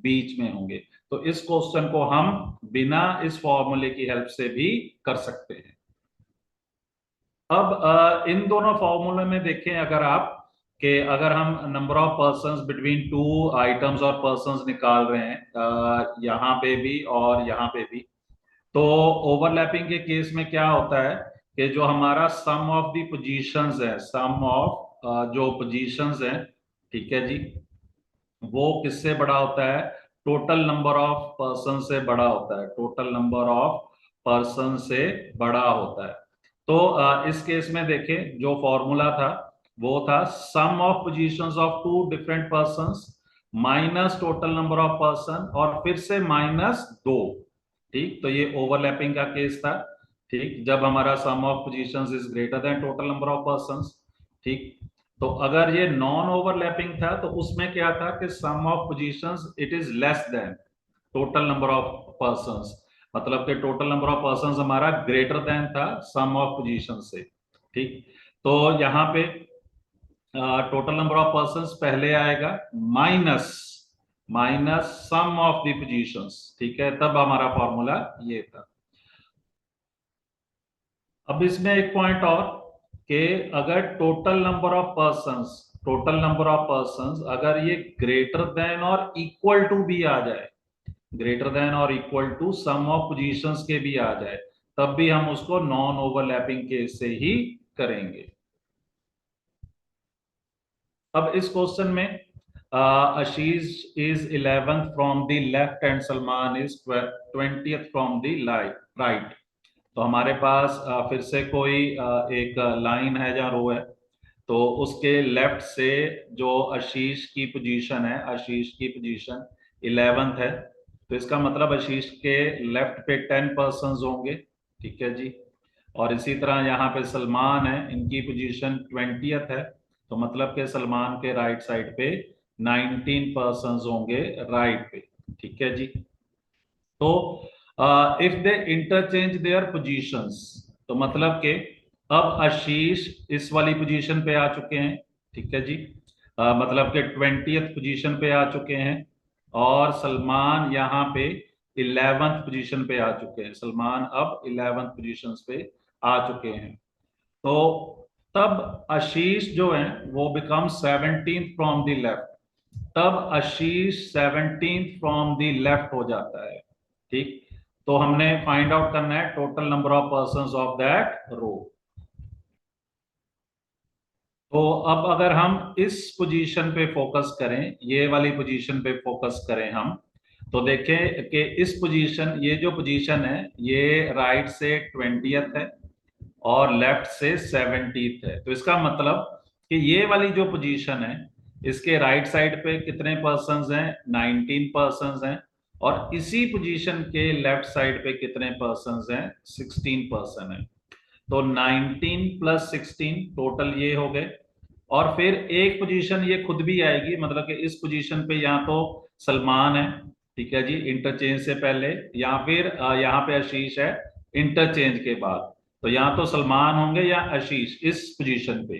बीच में होंगे। तो इस क्वेश्चन को हम बिना इस फॉर्मूले की हेल्प से भी कर सकते हैं। अब इन दोनों फॉर्मूले में देखें अगर आप, कि अगर हम number of persons between two items और पर्संस निकाल रहे हैं, यहाँ पे भी और यहाँ पे भी, तो ओवरलैपिंग के केस में क्या होता है कि जो हमारा सम ऑफ द पोजीशंस है, सम ऑफ जो पोजीशंस हैं, ठीक है जी, वो किससे बड़ा होता है, टोटल नंबर ऑफ पर्सन से बड़ा होता है, टोटल नंबर ऑफ पर्सन से बड़ा होता है। तो इस केस में देखें जो फॉर्मूला था वो था sum of positions of two different persons minus total number of person और फिर से -2, ठीक, तो ये ओवरलैपिंग का केस था, ठीक, जब हमारा sum of positions is greater than total number of persons, ठीक। तो अगर ये नॉन ओवरलैपिंग था तो उसमें क्या था कि sum of positions it is less than total number of persons, मतलब कि टोटल नंबर ऑफ पर्संस हमारा ग्रेटर देन था सम ऑफ पोजीशन से, ठीक। तो यहाँ पे टोटल नंबर ऑफ पर्संस पहले आएगा minus minus sum of the positions, ठीक है, तब हमारा फॉर्मूला ये था। अब इसमें एक पॉइंट और, कि अगर total number of persons total number of persons अगर ये ग्रेटर देन और इक्वल टू भी आ जाए, ग्रेटर देन और equal to sum of positions के भी आ जाए, तब भी हम उसको नॉन ओवरलैपिंग केस से ही करेंगे। अब इस क्वेश्चन में Ashish is 11th from the left and Salman is 20th from the right. तो हमारे पास फिर से कोई एक लाइन है जहाँ रो है, तो उसके लेफ्ट से जो आशीष की पोजीशन है, आशीष की पोजीशन 11th है, तो इसका मतलब आशीष के लेफ्ट पे 10 पर्सन्स होंगे, ठीक है जी। और इसी तरह यहाँ पे सलमान है, इनकी पोजीशन 20th है, तो मतलब के सलमान के राइट साइड पे 19 पर्सन्स होंगे राइट पे, ठीक है जी। तो if they interchange their positions, तो मतलब के अब आशीष इस वाली पोजीशन पे आ चुके हैं, ठीक है जी। मतलब के 20th पोजीशन पे आ चुके हैं, और सलमान यहाँ पे 11th पोजीशन पे आ चुके हैं। सलमान अब 11th पोजीशन पे आ चुके हैं। तो तब आशीष जो है वो become 17th from the left, तब आशीष 17th फ्रॉम द लेफ्ट हो जाता है, ठीक। तो हमने फाइंड आउट करना है total number of persons of that row. तो अब अगर हम इस पोजीशन पे फोकस करें, ये वाली पोजीशन पे फोकस करें हम, तो देखें कि इस पोजीशन, ये जो पोजीशन है ये राइट से 20th है और लेफ्ट से 70th है। तो इसका मतलब कि ये वाली जो पोजीशन है, इसके राइट साइड पे कितने पर्सन्स हैं? 19 पर्सन्स हैं। और इसी पोजीशन के लेफ्ट साइड पे कितने पर्सन्स हैं? 16 पर्सन है। तो 19 प्लस 16 टोटल ये हो गए। और फिर एक पोजीशन ये खुद भी आएगी, मतलब कि इस पोजीशन पे यहाँ तो सलमान है, ठीक है जी, इंटरचेंज से पहले, या फिर यहाँ पे आशीष है इंटरचेंज के बाद। तो यहाँ तो सलमान होंगे या आशीष इस पोजीशन पे,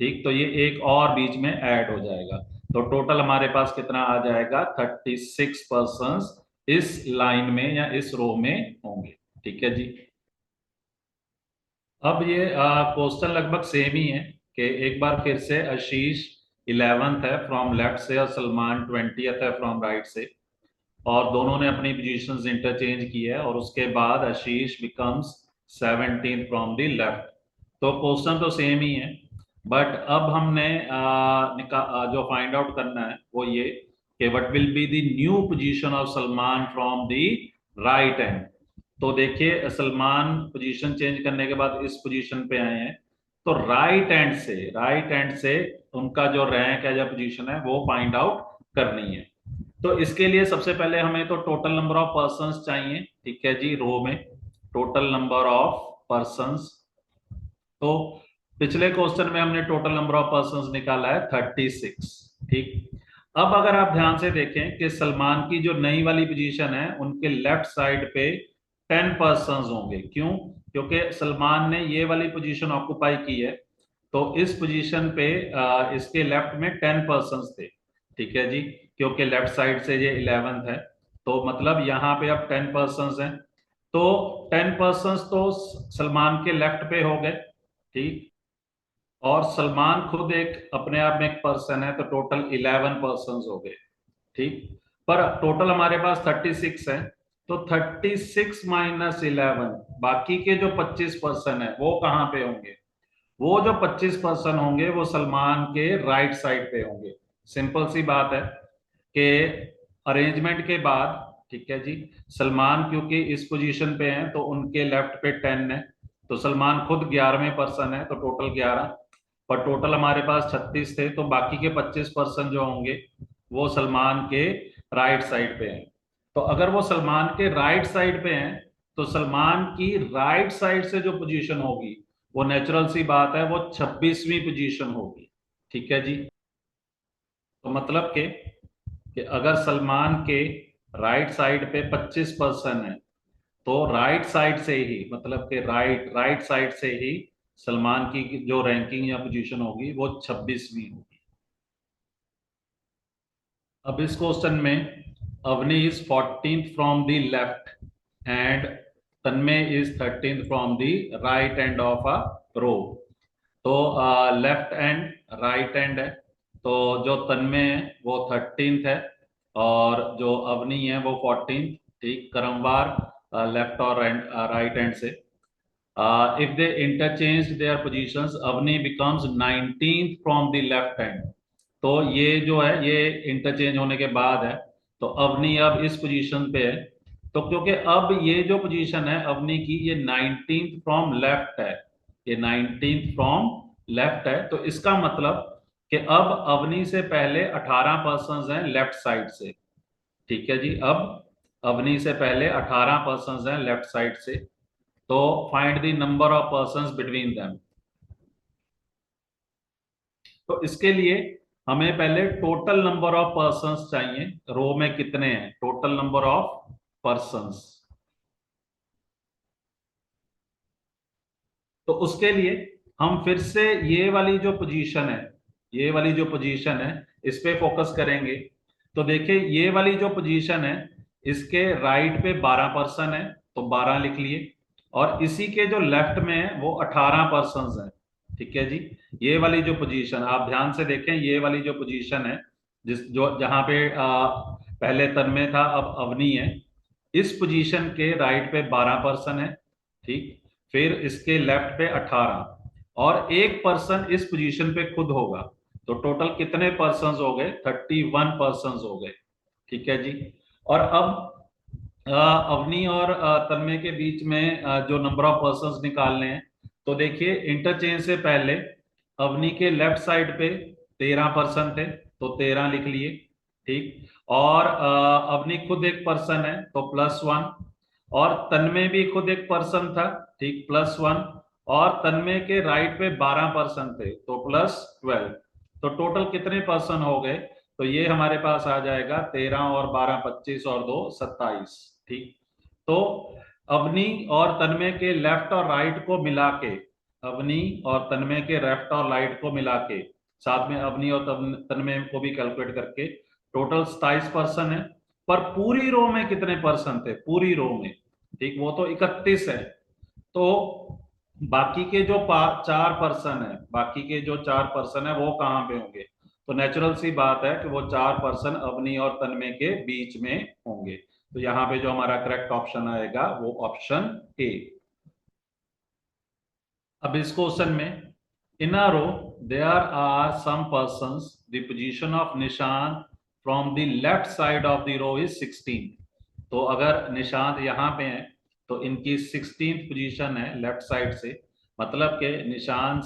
ठीक। तो ये एक और बीच में ऐड हो जाएगा, तो टोटल हमारे पास कितना आ जाएगा? 36 पर्सन्स इस लाइन में या इस रो में होंगे, ठीक है जी। अब ये क्वेश्चन लगभग सेम ही है कि एक बार फिर से आशीष 11th है फ्रॉम लेफ्ट से और सलमान 20th है फ्रॉम राइट से, और दोनों ने अपनी पोजीशंस इंटरचेंज की है, और उसके बाद Ashish becomes 17th from the left. तो क्वेश्चन तो सेम ही है, बट अब हमने जो फाइंड आउट करना है वो ये कि what will be the new position of Salman from the right and. तो देखिए सलमान पोजीशन चेंज करने के बाद इस पोजीशन पे आए हैं, तो राइट एंड से उनका जो रैंक है या पोजीशन है वो फाइंड आउट करनी है। तो इसके लिए सबसे पहले हमें तो टोटल नंबर ऑफ पर्सन्स चाहिए, ठीक है जी, रो में टोटल नंबर ऑफ पर्सन्स। तो पिछले क्वेश्चन में हमने टोटल नंबर ऑफ पर्सन्स निकाला है 36, ठीक। अब अगर आप ध्यान से देखें कि सलमान की जो नई वाली पोजीशन है उनके लेफ्ट साइड पे 10 पर्सन्स होंगे। क्यों? क्योंकि सलमान ने ये वाली पोजीशन ऑक्युपाई की है, तो इस पोजीशन पे इसके लेफ्ट में 10 पर्सन्स थे, ठीक है जी, क्योंकि लेफ्ट साइड से ये 11th है, तो मतलब यहाँ पे अब 10 पर्सन्स हैं। तो 10 पर्सन्स तो सलमान के लेफ्ट पे हो गए, ठीक। और सलमान खुद एक अपने आप में एक पर्सन है, तो टोटल 11 पर्सन हो गए, ठीक। पर टोटल हमारे पास 36 है, तो 36 माइनस 11, बाकी के जो 25 पर्सन है वो कहाँ पे होंगे? वो जो 25 पर्सन होंगे वो सलमान के राइट साइड पे होंगे। सिंपल सी बात है कि अरेंजमेंट के बाद, ठीक है जी, सलमान क्योंकि इस पोजीशन पे हैं तो उनके लेफ्ट पे 10 है, तो सलमान खुद 11वें पर्सन है, तो टोटल 11। पर टोटल हमारे पास 36 थे, तो बाकी के 25 पर्सन जो होंगे वो सलमान के राइट साइड पे हैं। तो अगर वो सलमान के राइट साइड पे हैं, तो सलमान की राइट साइड से जो पोजीशन होगी वो नेचुरल सी बात है वो 26वीं पोजीशन होगी, ठीक है जी। तो मतलब कि अगर सलमान के राइट साइड पे 25 पर्सन है, तो राइट साइड से ही, मतलब कि राइट साइड से ही सलमान की जो रैंकिंग या पोजीशन होगी वो 26वीं होगी। अब इस क्वेश्चन में Avni is 14th from the left and Tanmay is 13th from the right end of a row. तो लेफ्ट एंड राइट एंड है, तो जो तन्मय है वो 13th है, और जो अवनी है वो 14th। ठीक, क्रमवार लेफ्ट और राइट हैंड से। If they interchange their positions, Avani becomes 19th from the left hand. तो ये जो है ये इंटरचेंज होने के बाद है, तो अवनी अब इस पोजीशन पे है। तो क्योंकि अब ये जो पोजीशन है अवनी की, ये 19th फ्रॉम लेफ्ट है, ये 19th फ्रॉम लेफ्ट है, तो इसका मतलब कि अब अवनी से पहले 18 पर्सन हैं लेफ्ट साइड से। ठीक है जी, अब अवनी से पहले 18 पर्सन हैं लेफ्ट साइड से। तो find the number of person between them. तो इसके लिए हमें पहले टोटल नंबर ऑफ पर्संस चाहिए, रो में कितने हैं, टोटल नंबर ऑफ पर्संस। तो उसके लिए हम फिर से ये वाली जो पोजीशन है, ये वाली जो पोजीशन है इस पे फोकस करेंगे। तो देखिए ये वाली जो पोजीशन है, इसके राइट पे 12 पर्सन है, तो 12 लिख लिए। और इसी के जो लेफ्ट में है वो 18 पर्सन है। ठीक है जी, ये वाली जो पोजीशन आप ध्यान से देखें, ये वाली जो पोजीशन है, जिस जो जहां पे पहले तन्मय था अब अवनी है, इस पोजीशन के राइट पे 12 पर्सन है। ठीक, फिर इसके लेफ्ट पे 18, और एक पर्सन इस पोजीशन पे खुद होगा। तो टोटल कितने पर्सन हो गए, 31 पर्सन हो गए। ठीक है जी। और अब अवनी और तन्मय के बीच में जो नंबर ऑफ पर्सन निकालने हैं, तो देखिए इंटरचेंज से पहले अवनी के लेफ्ट साइड पे 13 पर्सन थे, तो 13 लिख लिए। ठीक, और अवनी खुद एक पर्सन है तो +1, और तन्मय भी खुद एक पर्सन था, ठीक, +1, और तन्मय के राइट पे 12 पर्सन थे तो +12। तो टोटल कितने पर्सन हो गए, तो ये हमारे पास आ जाएगा 13 और 12 25 और 2 27। ठीक, तो अवनी और तन्मय के लेफ्ट और राइट को मिला के, अवनी और तन्मय के लेफ्ट और राइट को मिला के, साथ में अवनी और तन्मय को भी कैलकुलेट करके टोटल 27 पर्सन है। पर पूरी रो में कितने पर्सन थे, पूरी रो में, ठीक, वो तो 31 है। तो बाकी के जो 4 पर्सन है, बाकी के जो 4 पर्सन है वो कहाँ पे होंगे, तो नेचुरल सी बात है कि वो 4 पर्सन अवनी और तन्मय के बीच में होंगे। तो यहाँ पे जो हमारा करेक्ट ऑप्शन आएगा वो ऑप्शन ए। अब इस क्वेश्चन में, in a row there are some persons, the position of Nishant from the left side of the row is 16। तो अगर निशांत यहाँ पे हैं तो इनकी 16th पोजीशन है लेफ्ट साइड से, मतलब कि निशांत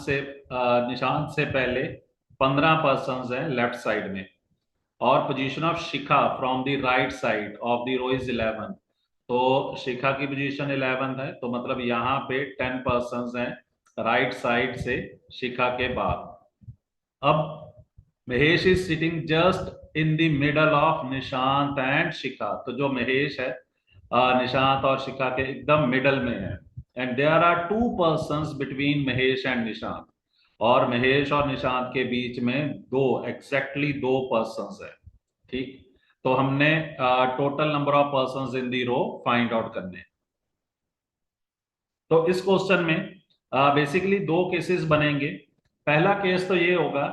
से पहले 15 पर्सन हैं लेफ्ट साइड में। और position of Shikha from the right side of the row is 11। तो शिखा की पोजीशन 11 है, तो मतलब यहाँ पे 10 पर्सन हैं राइट साइड से शिखा के बाद। अब Mahesh is sitting just in the middle of Nishant and Shikha. तो जो महेश है निशांत और शिखा के एकदम मिडल में है। And there are 2 persons between Mahesh and Nishant, और महेश और निशांत के बीच में एग्जैक्टली 2 पर्संस है। ठीक, तो हमने total number of persons in the row find out करने। तो इस क्वेश्चन में बेसिकली 2 केसेस बनेंगे। पहला केस तो ये होगा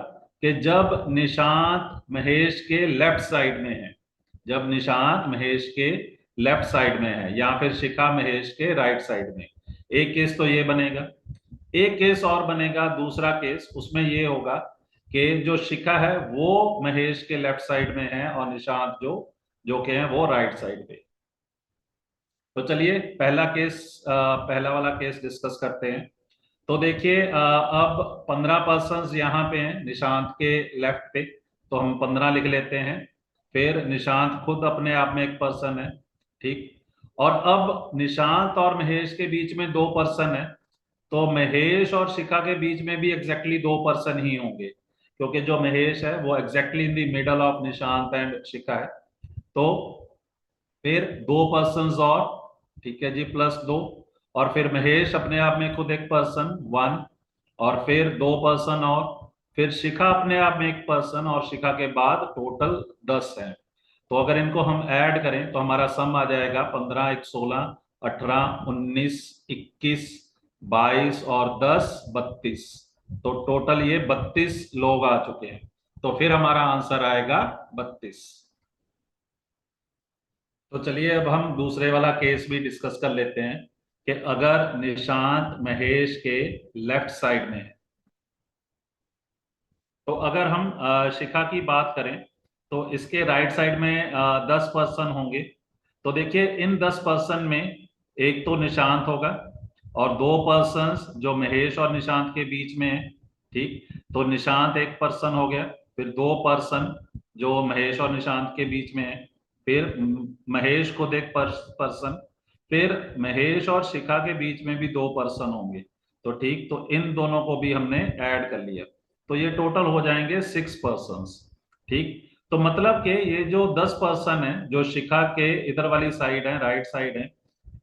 कि जब निशांत महेश के लेफ्ट साइड में है, जब निशांत महेश के लेफ्ट साइड में है, या फिर शिखा महेश के राइट साइड में। एक केस तो ये बनेगा। एक केस और बनेगा, दूसरा केस, उसमें ये होगा कि जो शिखा है वो महेश के लेफ्ट साइड में है और निशांत जो जो के हैं वो राइट साइड पे। तो चलिए पहला वाला केस डिस्कस करते हैं। तो देखिए अब 15 पर्सन यहाँ पे हैं निशांत के लेफ्ट पे, तो हम 15 लिख लेते हैं। फिर निशांत खुद अपने आप में एक पर्सन है। ठीक, और अब निशांत और महेश के बीच में 2 पर्सन है, तो महेश और शिखा के बीच में भी एग्जैक्टली 2 पर्सन ही होंगे, क्योंकि जो महेश है वो exactly in the middle of Nishant and Shikha है। तो फिर 2 पर्सन और, ठीक है जी, +2, और फिर महेश अपने आप में खुद एक पर्सन 1, और फिर 2 पर्सन और, फिर शिखा अपने आप में एक पर्सन, और शिखा के बाद टोटल 10 है। तो अगर इनको हम ऐड करें तो हमारा सम आ जाएगा 15 1 16 18 19 21 22 और 10 32। तो टोटल ये 32 लोग आ चुके हैं। तो फिर हमारा आंसर आएगा 32। तो चलिए अब हम दूसरे वाला केस भी डिस्कस कर लेते हैं कि अगर निशांत महेश के लेफ्ट साइड में है, तो अगर हम शिखा की बात करें तो इसके राइट साइड में 10 पर्सन होंगे। तो देखिए इन 10 पर्सन में एक तो निशांत होगा और 2 पर्सन्स जो महेश और निशांत के बीच में है। ठीक, तो निशांत एक पर्सन हो गया, फिर 2 पर्सन जो महेश और निशांत के बीच में है, फिर महेश खुद एक पर्सन, फिर महेश और शिखा के बीच में भी 2 पर्सन होंगे। तो ठीक, तो इन दोनों को भी हमने ऐड कर लिया, तो ये टोटल हो जाएंगे 6 पर्सन्स। ठीक, तो मतलब कि ये जो 10 पर्सन है जो शिखा के इधर वाली साइड है, राइट साइड है,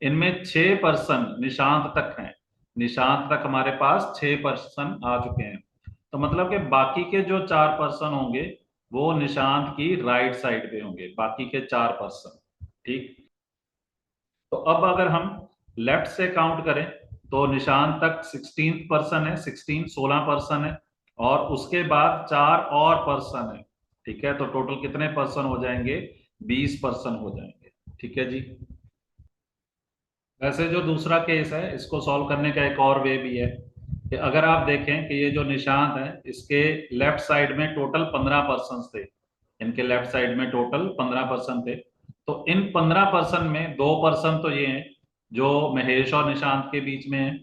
इनमें 6 पर्सन निशांत तक हैं। निशांत तक हमारे पास 6 पर्सन आ चुके हैं। तो मतलब कि बाकी के जो 4 पर्सन होंगे वो निशांत की राइट साइड पे होंगे, बाकी के 4 पर्सन। ठीक, तो अब अगर हम लेफ्ट से काउंट करें तो निशांत तक 16 पर्सन है, 16 पर्सन है, और उसके बाद 4 और पर्सन है। ठीक है, तो टोटल कितने पर्सन हो जाएंगे? 20 पर्सन हो जाएंगे। ठीक है जी। वैसे जो दूसरा केस है इसको सॉल्व करने का एक और वे भी है कि अगर आप देखें कि ये जो निशांत है इसके लेफ्ट साइड में टोटल 15 पर्सन थे, इनके लेफ्ट साइड में टोटल 15 पर्सन थे। तो इन 15 पर्सन में 2 पर्सन तो ये हैं जो महेश और निशांत के बीच में है,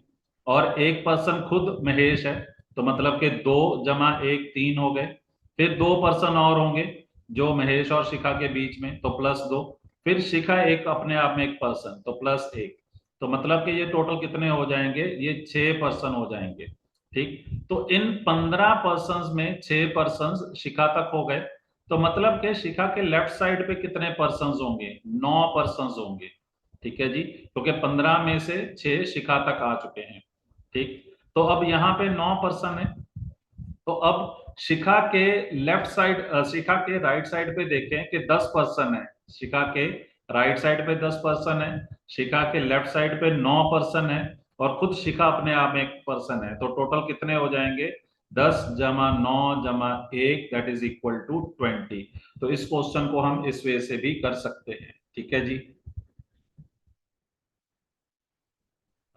और एक पर्सन खुद महेश है। तो मतलब कि 2 + 1 3 हो गए। फिर 2 पर्सन और होंगे जो महेश और शिखा के बीच में, तो +2। फिर शिखा एक अपने आप में एक पर्सन, तो +1। तो मतलब कि ये टोटल कितने हो जाएंगे? ये 6 पर्सन हो जाएंगे। ठीक, तो इन 15 पर्सन में 6 पर्सन शिखा तक हो गए। तो मतलब कि शिखा के लेफ्ट साइड पे कितने पर्सन होंगे? 9 पर्सन होंगे। ठीक है जी, क्योंकि 15 में से 6 शिखा तक आ चुके हैं। ठीक, तो अब यहाँ पे 9 पर्सन है। तो अब शिखा के लेफ्ट साइड, शिखा के राइट साइड पे देखें कि 10 पर्सन है। शिखा के राइट साइड पे 10 पर्सन है, शिखा के लेफ्ट साइड पे 9 पर्सन है, और खुद शिखा अपने आप में एक पर्सन है। तो टोटल कितने हो जाएंगे? 10 + 9 + 1 दैट इज इक्वल टू 20। तो इस क्वेश्चन को हम इस वे से भी कर सकते हैं। ठीक है जी।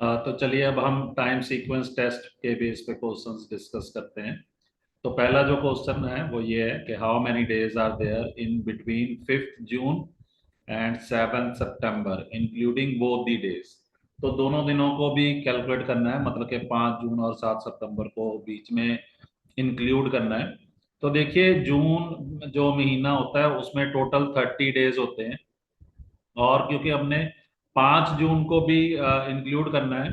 तो चलिए अब हम टाइम सीक्वेंस टेस्ट के बेस पे क्वेश्चंस डिस्कस करते हैं। तो पहला जो क्वेश्चन है वो ये है कि how many days are there in between 5th June and 7th September including both the days. तो दोनों दिनों को भी कैलकुलेट करना है, मतलब कि 5 जून और 7 सितंबर को बीच में इंक्लूड करना है। तो देखिए जून जो महीना होता है उसमें टोटल 30 डेज होते हैं, और क्योंकि हमने 5 जून को भी इंक्लूड करना है,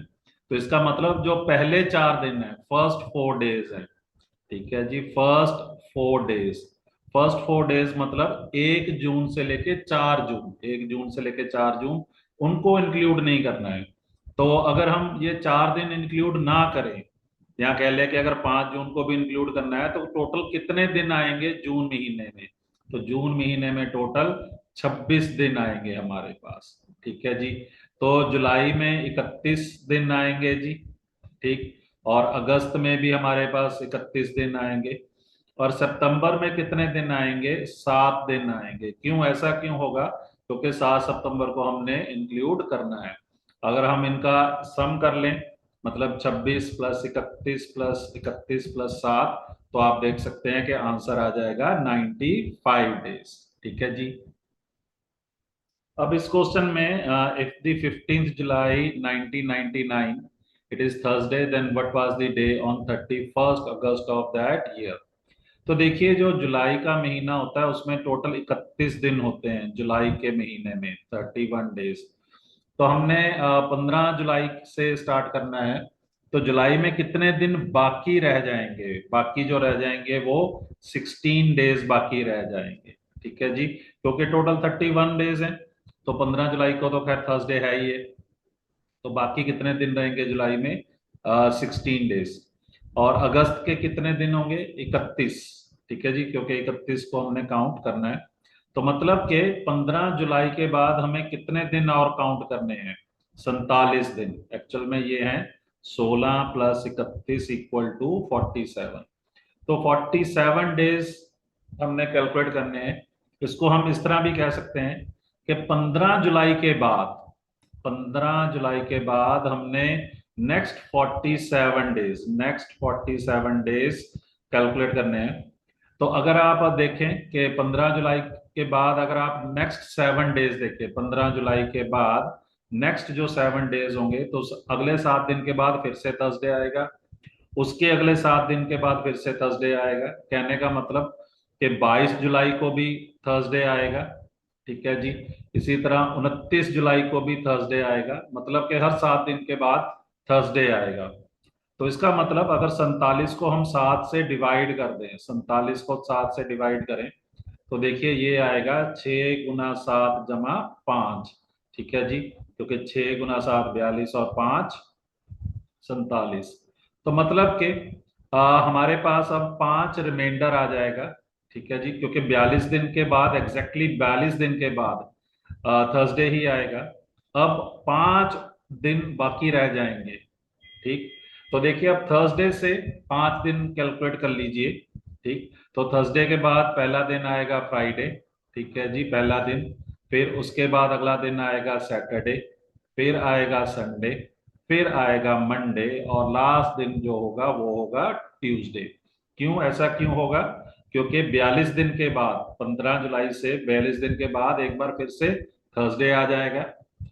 तो इसका मतलब जो पहले 4 दिन है, फर्स्ट 4 डेज है। ठीक है जी, फर्स्ट 4 डेज। फर्स्ट 4 डेज मतलब 1 जून से लेके 4 जून, 1 जून से लेके 4 जून, उनको इंक्लूड नहीं करना है। तो अगर हम ये 4 दिन इंक्लूड ना करें, यहाँ कह लें कि अगर 5 जून को भी इंक्लूड करना है, तो टोटल कितने दिन आएंगे जून महीने में? तो जून महीने में टोटल 26 दिन आएंगे हमारे पास। ठीक है जी। तो जुलाई में 31 दिन आएंगे जी। ठीक, और अगस्त में भी हमारे पास 31 दिन आएंगे, और सितंबर में कितने दिन आएंगे? 7 दिन आएंगे। क्यों, ऐसा क्यों होगा? क्योंकि 7 सितंबर को हमने इंक्लूड करना है। अगर हम इनका सम कर लें, मतलब 26 + 31 + 31 + 7, तो आप देख सकते हैं कि आंसर आ जाएगा 95 डेज। ठीक है जी। अब इस क्वेश्चन में if the 15th July 1999 it is Thursday, then what was the day on 31st August of that year. तो देखिए जो जुलाई का महीना होता है उसमें टोटल 31 दिन होते हैं, जुलाई के महीने में 31 डेज। तो हमने 15 जुलाई से स्टार्ट करना है। तो जुलाई में कितने दिन बाकी रह जाएंगे? बाकी जो रह जाएंगे वो 16 डेज बाकी रह जाएंगे। ठीक है जी, क्योंकि टोटल 31 डेज है। तो 15 जुलाई को तो खैर थर्सडे है ही है, तो बाकी कितने दिन रहेंगे जुलाई में? 16 डेज। और अगस्त के कितने दिन होंगे? 31। ठीक है जी, क्योंकि 31 को हमने काउंट करना है। तो मतलब कि 15 जुलाई के बाद हमें कितने दिन और काउंट करने हैं? 47 दिन। एक्चुअल में ये हैं 16 + 31 = 47। तो 47 डेज हमने कैलकुलेट करने हैं। इसको हम इस तरह भी कह सकते हैं कि 15 जुलाई के बाद, 15 जुलाई के बाद हमने नेक्स्ट 47 डेज कैलकुलेट करने हैं। तो अगर आप देखें कि 15 जुलाई के बाद अगर आप नेक्स्ट 7 डेज देखें, 15 जुलाई के बाद नेक्स्ट जो 7 डेज होंगे, तो अगले 7 दिन के बाद फिर से थर्सडे आएगा, उसके अगले 7 दिन के बाद फिर से थर्सडे आएगा। कहने का मतलब कि 22 जुलाई को भी थर्सडे आएगा, ठीक है जी। इसी तरह 29 जुलाई को भी थर्सडे आएगा, मतलब कि हर 7 दिन के बाद थर्सडे आएगा। तो इसका मतलब अगर 47 को हम 7 से डिवाइड कर दें, 47 को 7 से डिवाइड करें, तो देखिए ये आएगा 6 × 7 = 5, ठीक है जी, क्योंकि 6 × 7 42 और 5 47। तो मतलब कि हमारे पास अब 5 रिमाइंडर आ जाएगा, ठीक है जी, क्योंकि 42 दिन के बाद, एग्जैक्टली 42 दिन के बाद थर्सडे ही आएगा। अब 5 दिन बाकी रह जाएंगे, ठीक। तो देखिए अब थर्सडे से 5 दिन कैलकुलेट कर लीजिए, ठीक। तो थर्सडे के बाद पहला दिन आएगा फ्राइडे, ठीक है जी, पहला दिन। फिर उसके बाद अगला दिन आएगा सैटरडे, फिर आएगा संडे, फिर आएगा मंडे, और लास्ट दिन जो होगा वो होगा ट्यूसडे। क्यों, ऐसा क्यों होगा? क्योंकि 42 दिन के बाद, 15 जुलाई से 42 दिन के बाद एक बार फिर से थर्सडे आ जाएगा।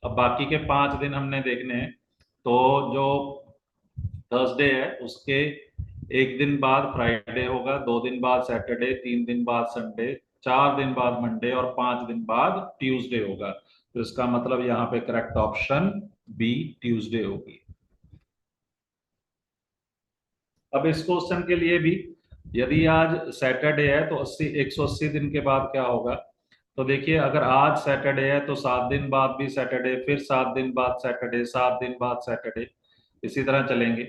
अब बाकी के 5 दिन हमने देखने हैं। तो जो थर्सडे है उसके एक दिन बाद फ्राइडे होगा, 2 दिन बाद सैटरडे, 3 दिन बाद संडे, 4 दिन बाद मंडे, और 5 दिन बाद ट्यूसडे होगा। तो इसका मतलब यहाँ पे करेक्ट ऑप्शन बी ट्यूसडे होगी। अब इस क्वेश्चन के लिए भी, यदि आज सैटरडे है तो 180 दिन के बाद क्या होगा? तो देखिए अगर आज सैटरडे है तो 7 दिन बाद भी सैटरडे, फिर 7 दिन बाद सैटरडे, 7 दिन बाद सैटरडे, इसी तरह चलेंगे।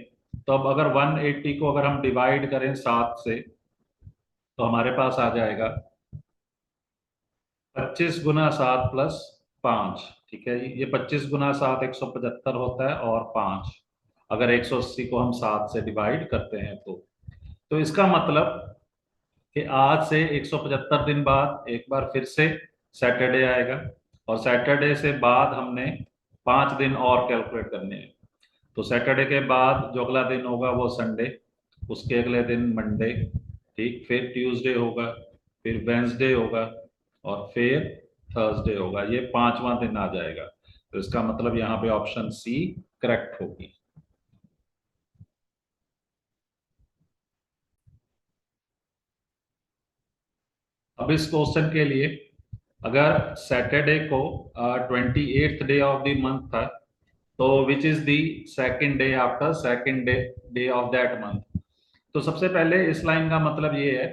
तो अब अगर 180 को अगर हम डिवाइड करें 7 से, तो हमारे पास आ जाएगा 25 × 7 + 5, ठीक है जी। ये 25 × 7 175 होता है, और 5 अगर 180 को हम 7 से डिवाइड करते हैं तो इसका मतलब कि आज से 175 दिन बाद एक बार फिर से सैटरडे आएगा, और सैटरडे से बाद हमने 5 दिन और कैलकुलेट करने हैं। तो सैटरडे के बाद जो अगला दिन होगा वो संडे, उसके अगले दिन मंडे, ठीक, फिर ट्यूसडे होगा, फिर वेंसडे होगा, और फिर थर्सडे होगा। ये 5वां दिन आ जाएगा। तो इसका मतलब यहाँ पे ऑप्शन सी करेक्ट होगी। अब इस क्वेश्चन के लिए, अगर सैटरडे को 28th day of the month था, तो which is the second day after second day day of that month. तो सबसे पहले इस लाइन का मतलब ये है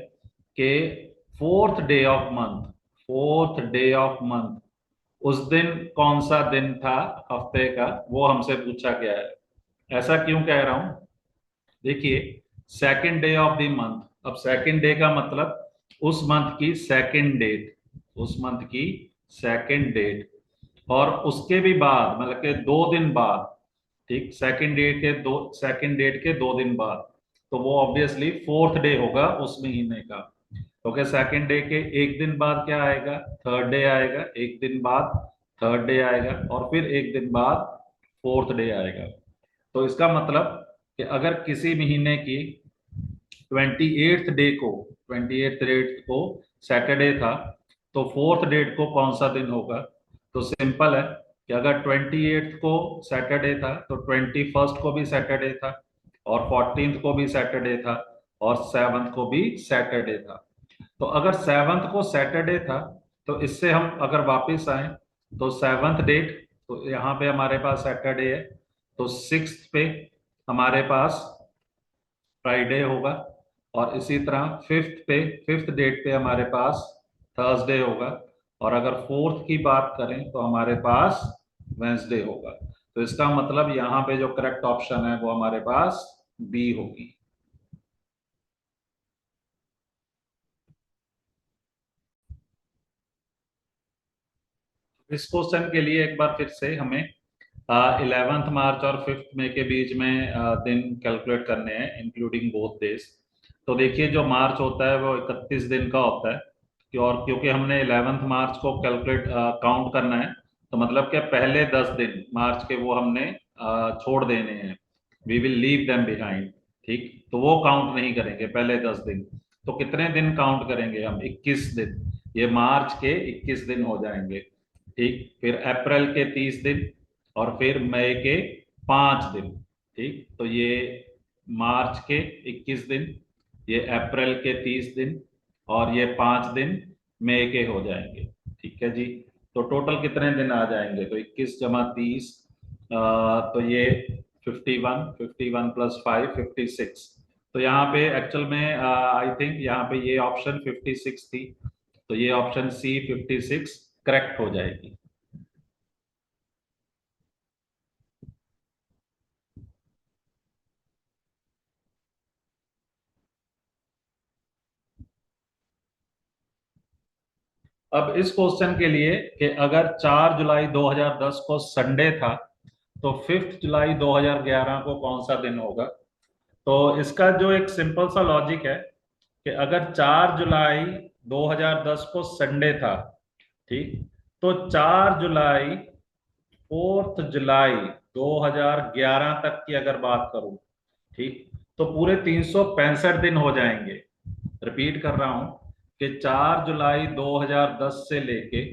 कि फोर्थ डे ऑफ मंथ उस दिन कौन सा दिन था हफ्ते का, वो हमसे पूछा गया है। ऐसा क्यों कह रहा हूं? देखिए, second day of the month, अब सेकेंड डे का मतलब उस मंथ की सेकेंड डेट, उस मंथ की सेकेंड डेट, और उसके भी बाद मतलब के 2 दिन बाद, ठीक, सेकेंड डेट के 2 दिन बाद, तो वो ऑब्वियसली फोर्थ डे होगा उस महीने का। क्योंकि सेकेंड डे के एक दिन बाद क्या आएगा? थर्ड डे आएगा, एक दिन बाद थर्ड डे आएगा, और फिर एक दिन बाद फोर्थ डे आएगा। तो इसका मतलब कि अगर किसी महीने की 28th डेट को सैटरडे था, तो फोर्थ डेट को कौन सा दिन होगा? तो सिंपल है कि अगर 28th को सैटरडे था तो 21st को भी सैटरडे था, और 14th को भी सैटरडे था, और 7th को भी सैटरडे था। तो अगर 7th को सैटरडे था, तो इससे हम अगर वापस आए, तो 7th डेट, तो यहाँ पे हमारे पास सैटरडे है, तो 6th पे हमारे पास फ्राइडे होगा, और इसी तरह फिफ्थ डेट पे हमारे पास थर्सडे होगा, और अगर फोर्थ की बात करें तो हमारे पास वेंसडे होगा। तो इसका मतलब यहाँ पे जो करेक्ट ऑप्शन है वो हमारे पास बी होगी। इस क्वेश्चन के लिए एक बार फिर से हमें 11 मार्च और 5 मई के बीच में दिन कैलकुलेट करने हैं, इंक्लूडिंग बोथ डेज। तो देखिए जो मार्च होता है वो 31 दिन का होता है और क्योंकि हमने 11 मार्च को कैलकुलेट काउंट करना है, तो मतलब कि पहले 10 दिन मार्च के वो हमने छोड़ देने हैं। We will leave them behind. ठीक, तो वो काउंट नहीं करेंगे पहले 10 दिन। तो कितने दिन काउंट करेंगे हम? 21 दिन। ये मार्च के 21 दिन हो जाएंगे। ठीक, फिर अप्रैल के 30 दिन, और फिर मई के 5 दिन। ठीक, तो ये मार्च के 21 दिन, ये अप्रैल के 30 दिन, और ये 5 दिन मई के हो जाएंगे। ठीक है जी। तो टोटल कितने दिन आ जाएंगे? तो 21 + 30, तो ये 51, 51 + 5 56। तो यहाँ पे एक्चुअल में आई थिंक यहाँ पे ये ऑप्शन 56 थी, तो ये ऑप्शन सी 56 करेक्ट हो जाएगी। अब इस क्वेश्चन के लिए कि अगर 4 जुलाई 2010 को संडे था, तो 5 जुलाई 2011 को कौन सा दिन होगा? तो इसका जो एक सिंपल सा लॉजिक है कि अगर 4 जुलाई 2010 को संडे था, ठीक, तो 4 जुलाई 4 जुलाई 2011 तक की अगर बात करूं, ठीक, तो पूरे 365 दिन हो जाएंगे। रिपीट कर रहा हूं कि 4 जुलाई 2010 से लेके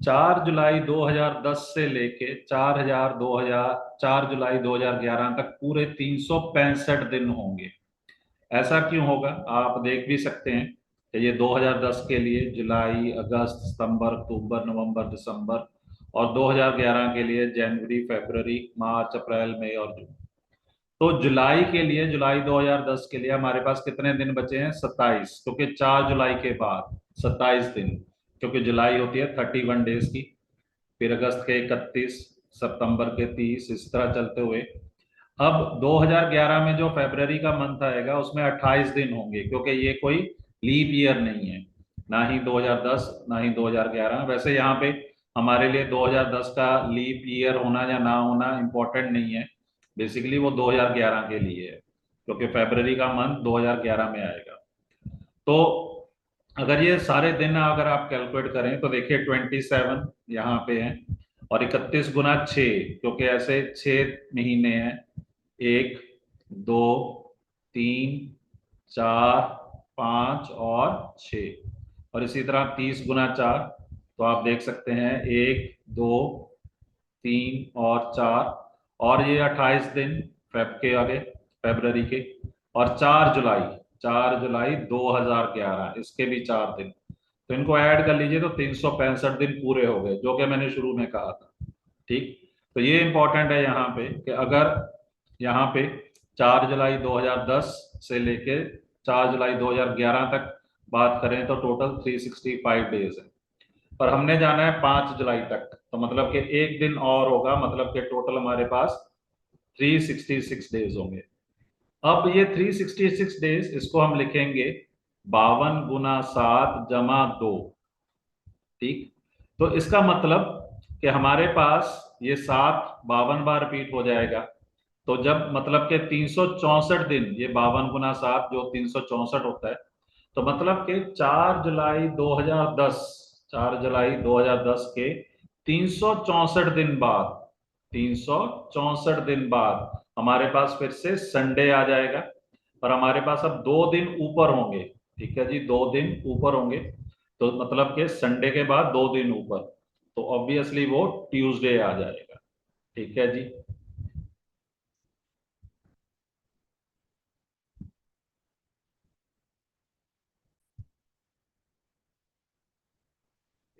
4 जुलाई 2010 से लेके 4 जुलाई 2011 तक पूरे 365 दिन होंगे। ऐसा क्यों होगा? आप देख भी सकते हैं कि ये 2010 के लिए जुलाई, अगस्त, सितंबर, अक्टूबर, नवंबर, दिसंबर, और 2011 के लिए जनवरी, फरवरी, मार्च, अप्रैल, मई और जून। तो जुलाई के लिए, जुलाई 2010 के लिए हमारे पास कितने दिन बचे हैं? 27, क्योंकि 4 जुलाई के बाद 27 दिन, क्योंकि जुलाई होती है 31 डेज की, फिर अगस्त के 31, सितंबर के 30, इस तरह चलते हुए अब 2011 में जो फरवरी का मंथ आएगा उसमें 28 दिन होंगे, क्योंकि ये कोई लीप ईयर नहीं है, ना ही 2010 ना ही 2011। वैसे यहाँ पे हमारे लिए 2010 का लीप ईयर होना या ना होना इम्पोर्टेंट नहीं है, बेसिकली वो 2011 के लिए है, क्योंकि फरवरी का मंथ 2011 में आएगा। तो अगर ये सारे दिन अगर आप कैलकुलेट करें तो देखिए 27 यहाँ पे है, और 31 × 6, क्योंकि ऐसे 6 महीने हैं, 1, 2, 3, 4, 5 और 6, और इसी तरह 30 × 4, तो आप देख सकते हैं 1, 2, 3 और 4, और ये 28 दिन फेब के आगे, फरवरी के, और 4 जुलाई 2011 इसके भी 4 दिन। तो इनको ऐड कर लीजिए तो 365 दिन पूरे हो गए, जो कि मैंने शुरू में कहा था। ठीक, तो ये इंपॉर्टेंट है यहाँ पे कि अगर यहाँ पे 4 जुलाई 2010 से लेके 4 जुलाई 2011 तक बात करें तो टोटल 365 डेज है, पर हमने जाना है 5 जुलाई तक, तो मतलब कि एक दिन और होगा, मतलब कि टोटल हमारे पास 366 डेज होंगे। अब ये 366 डेज, इसको हम लिखेंगे 52 × 7 + 2। ठीक, तो इसका मतलब कि हमारे पास ये 7 52 बार रिपीट हो जाएगा। तो जब मतलब कि 364 दिन, ये 52 × 7 जो 364 होता है, तो मतलब कि 4 जुलाई 2010, 4 जुलाई 2010 के 364 दिन बाद, 364 दिन बाद हमारे पास फिर से संडे आ जाएगा, और हमारे पास अब 2 दिन ऊपर होंगे। ठीक है जी, 2 दिन ऊपर होंगे, तो मतलब कि संडे के बाद 2 दिन ऊपर, तो ऑब्वियसली वो ट्यूसडे आ जाएगा। ठीक है जी।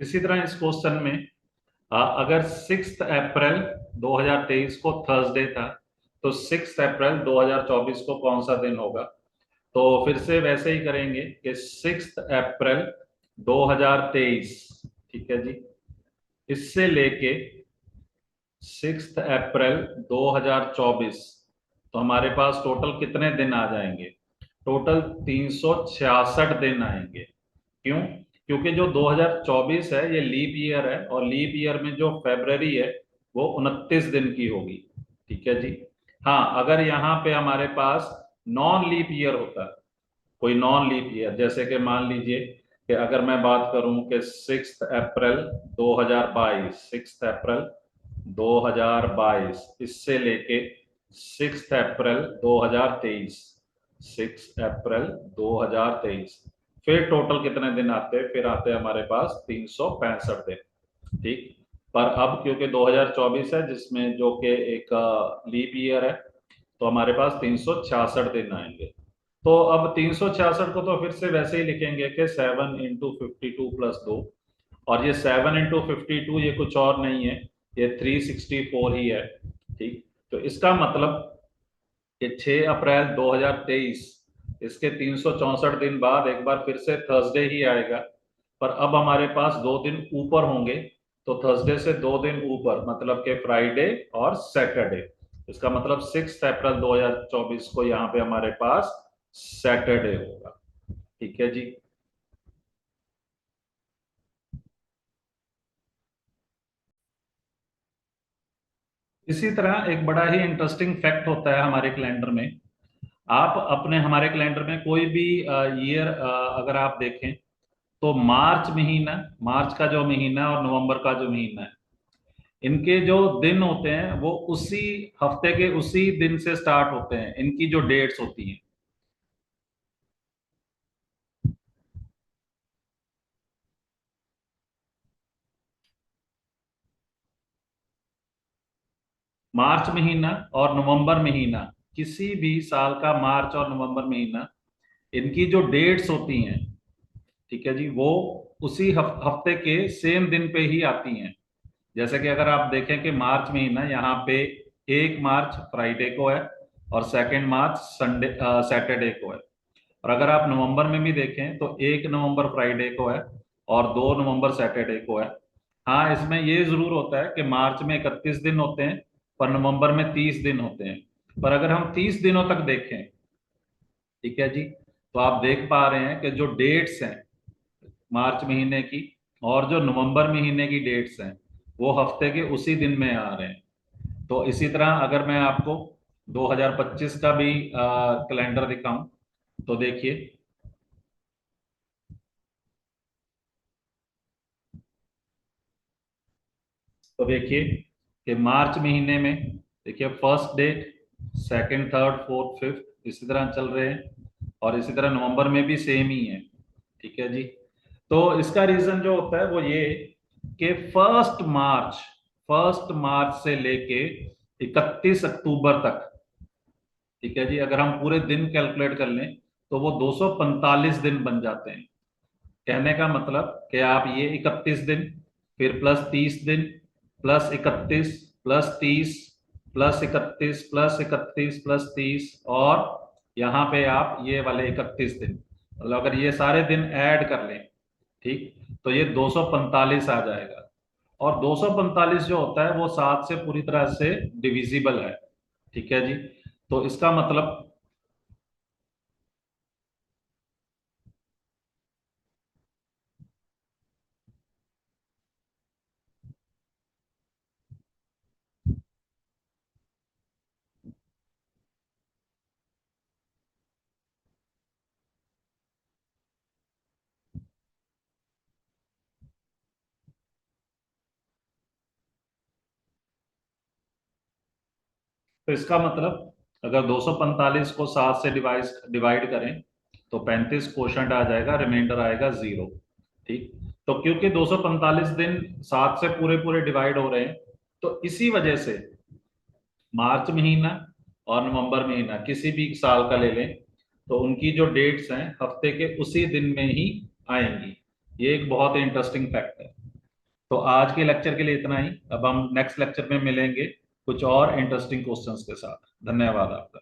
इसी तरह इस क्वेश्चन में अगर 6 अप्रैल 2023 को थर्सडे था, तो 6 अप्रैल 2024 को कौन सा दिन होगा? तो फिर से वैसे ही करेंगे कि 6 अप्रैल 2023, ठीक है जी, इससे लेके 6 अप्रैल 2024, तो हमारे पास टोटल कितने दिन आ जाएंगे? टोटल 366 दिन आएंगे। क्यों? क्योंकि जो 2024 है ये लीप ईयर है, और लीप ईयर में जो फरवरी है वो 29 दिन की होगी, ठीक है जी। हाँ, अगर यहाँ पे हमारे पास नॉन लीप ईयर होता, कोई नॉन लीप ईयर, जैसे कि मान लीजिए कि अगर मैं बात करूं कि 6 अप्रैल 2022, 6 अप्रैल 2022, इससे लेके 6 अप्रैल 2023, 6 अप्रैल 2023, फिर टोटल कितने दिन आते हैं? फिर आते हैं हमारे पास 365 दिन, ठीक। पर अब क्योंकि 2024 है, जिसमें जो कि एक लीप ईयर है, तो हमारे पास 366 दिन आएंगे। तो अब 366 को तो फिर से वैसे ही लिखेंगे कि 7 × 52 + 2, और ये 7 × 52 ये कुछ और नहीं है, ये 364 ही है, ठीक। तो इसका मतलब कि 6 अप्रैल 2023, इसके 364 दिन बाद एक बार फिर से थर्सडे ही आएगा, पर अब हमारे पास 2 दिन ऊपर होंगे। तो थर्सडे से 2 दिन ऊपर मतलब कि फ्राइडे और सैटरडे, इसका मतलब 6 अप्रैल 2024 को यहाँ पे हमारे पास सैटरडे होगा, ठीक है जी। इसी तरह एक बड़ा ही इंटरेस्टिंग फैक्ट होता है हमारे कैलेंडर में। आप अपने हमारे कैलेंडर में कोई भी ईयर अगर आप देखें, तो मार्च महीना, मार्च का जो महीना और नवंबर का जो महीना है, इनके जो दिन होते हैं वो उसी हफ्ते के उसी दिन से स्टार्ट होते हैं, इनकी जो डेट्स होती हैं। मार्च महीना और नवंबर महीना, किसी भी साल का मार्च और नवंबर महीना, इनकी जो डेट्स होती हैं, ठीक है जी, वो उसी हफ्ते के सेम दिन पे ही आती हैं। जैसे कि अगर आप देखें कि मार्च महीना यहाँ पे 1 मार्च फ्राइडे को है, और 2 मार्च संडे सैटरडे को है। और अगर आप नवंबर में भी देखें तो 1 नवंबर फ्राइडे को है, और 2 नवंबर सैटरडे को है। हाँ, इसमें ये जरूर होता है कि मार्च में 31 दिन होते हैं, पर नवंबर में 30 दिन होते हैं। पर अगर हम 30 दिनों तक देखें, ठीक है जी, तो आप देख पा रहे हैं कि जो डेट्स हैं मार्च महीने की और जो नवंबर महीने की डेट्स हैं, वो हफ्ते के उसी दिन में आ रहे हैं। तो इसी तरह अगर मैं आपको 2025 का भी कैलेंडर दिखाऊं, तो देखिए, तो देखिए कि मार्च महीने में देखिए first date, second, third, fourth, fifth इसी तरह चल रहे हैं, और इसी तरह नवंबर में भी सेम ही है, ठीक है जी। तो इसका रीजन जो होता है वो ये कि फर्स्ट मार्च से लेके 31 अक्टूबर तक, ठीक है जी, अगर हम पूरे दिन कैलकुलेट कर लें तो वो 245 दिन बन जाते हैं। कहने का मतलब कि आप ये 31 दिन, फिर +30 दिन, +31, +30, +31, +31, +30, और यहाँ पे आप ये वाले 31 दिन, मतलब अगर ये सारे दिन ऐड कर लें, ठीक, तो ये 245 आ जाएगा। और 245 जो होता है वो 7 से पूरी तरह से डिविजिबल है, ठीक है जी। तो इसका मतलब, अगर 245 को 7 से डिवाइड डिवाइड करें तो 35 क्वोशंट आ जाएगा, रिमाइंडर आएगा 0, ठीक। तो क्योंकि 245 दिन 7 से पूरे पूरे डिवाइड हो रहे हैं, तो इसी वजह से मार्च महीना और नवंबर महीना किसी भी साल का ले लें, तो उनकी जो डेट्स हैं हफ्ते के उसी दिन में ही आएंगी। ये एक बहुत इंटरेस्टिंग फैक्ट है। तो आज के लेक्चर के लिए इतना ही। अब हम नेक्स्ट लेक्चर में मिलेंगे कुछ और इंटरेस्टिंग क्वेश्चंस के साथ। धन्यवाद आपका।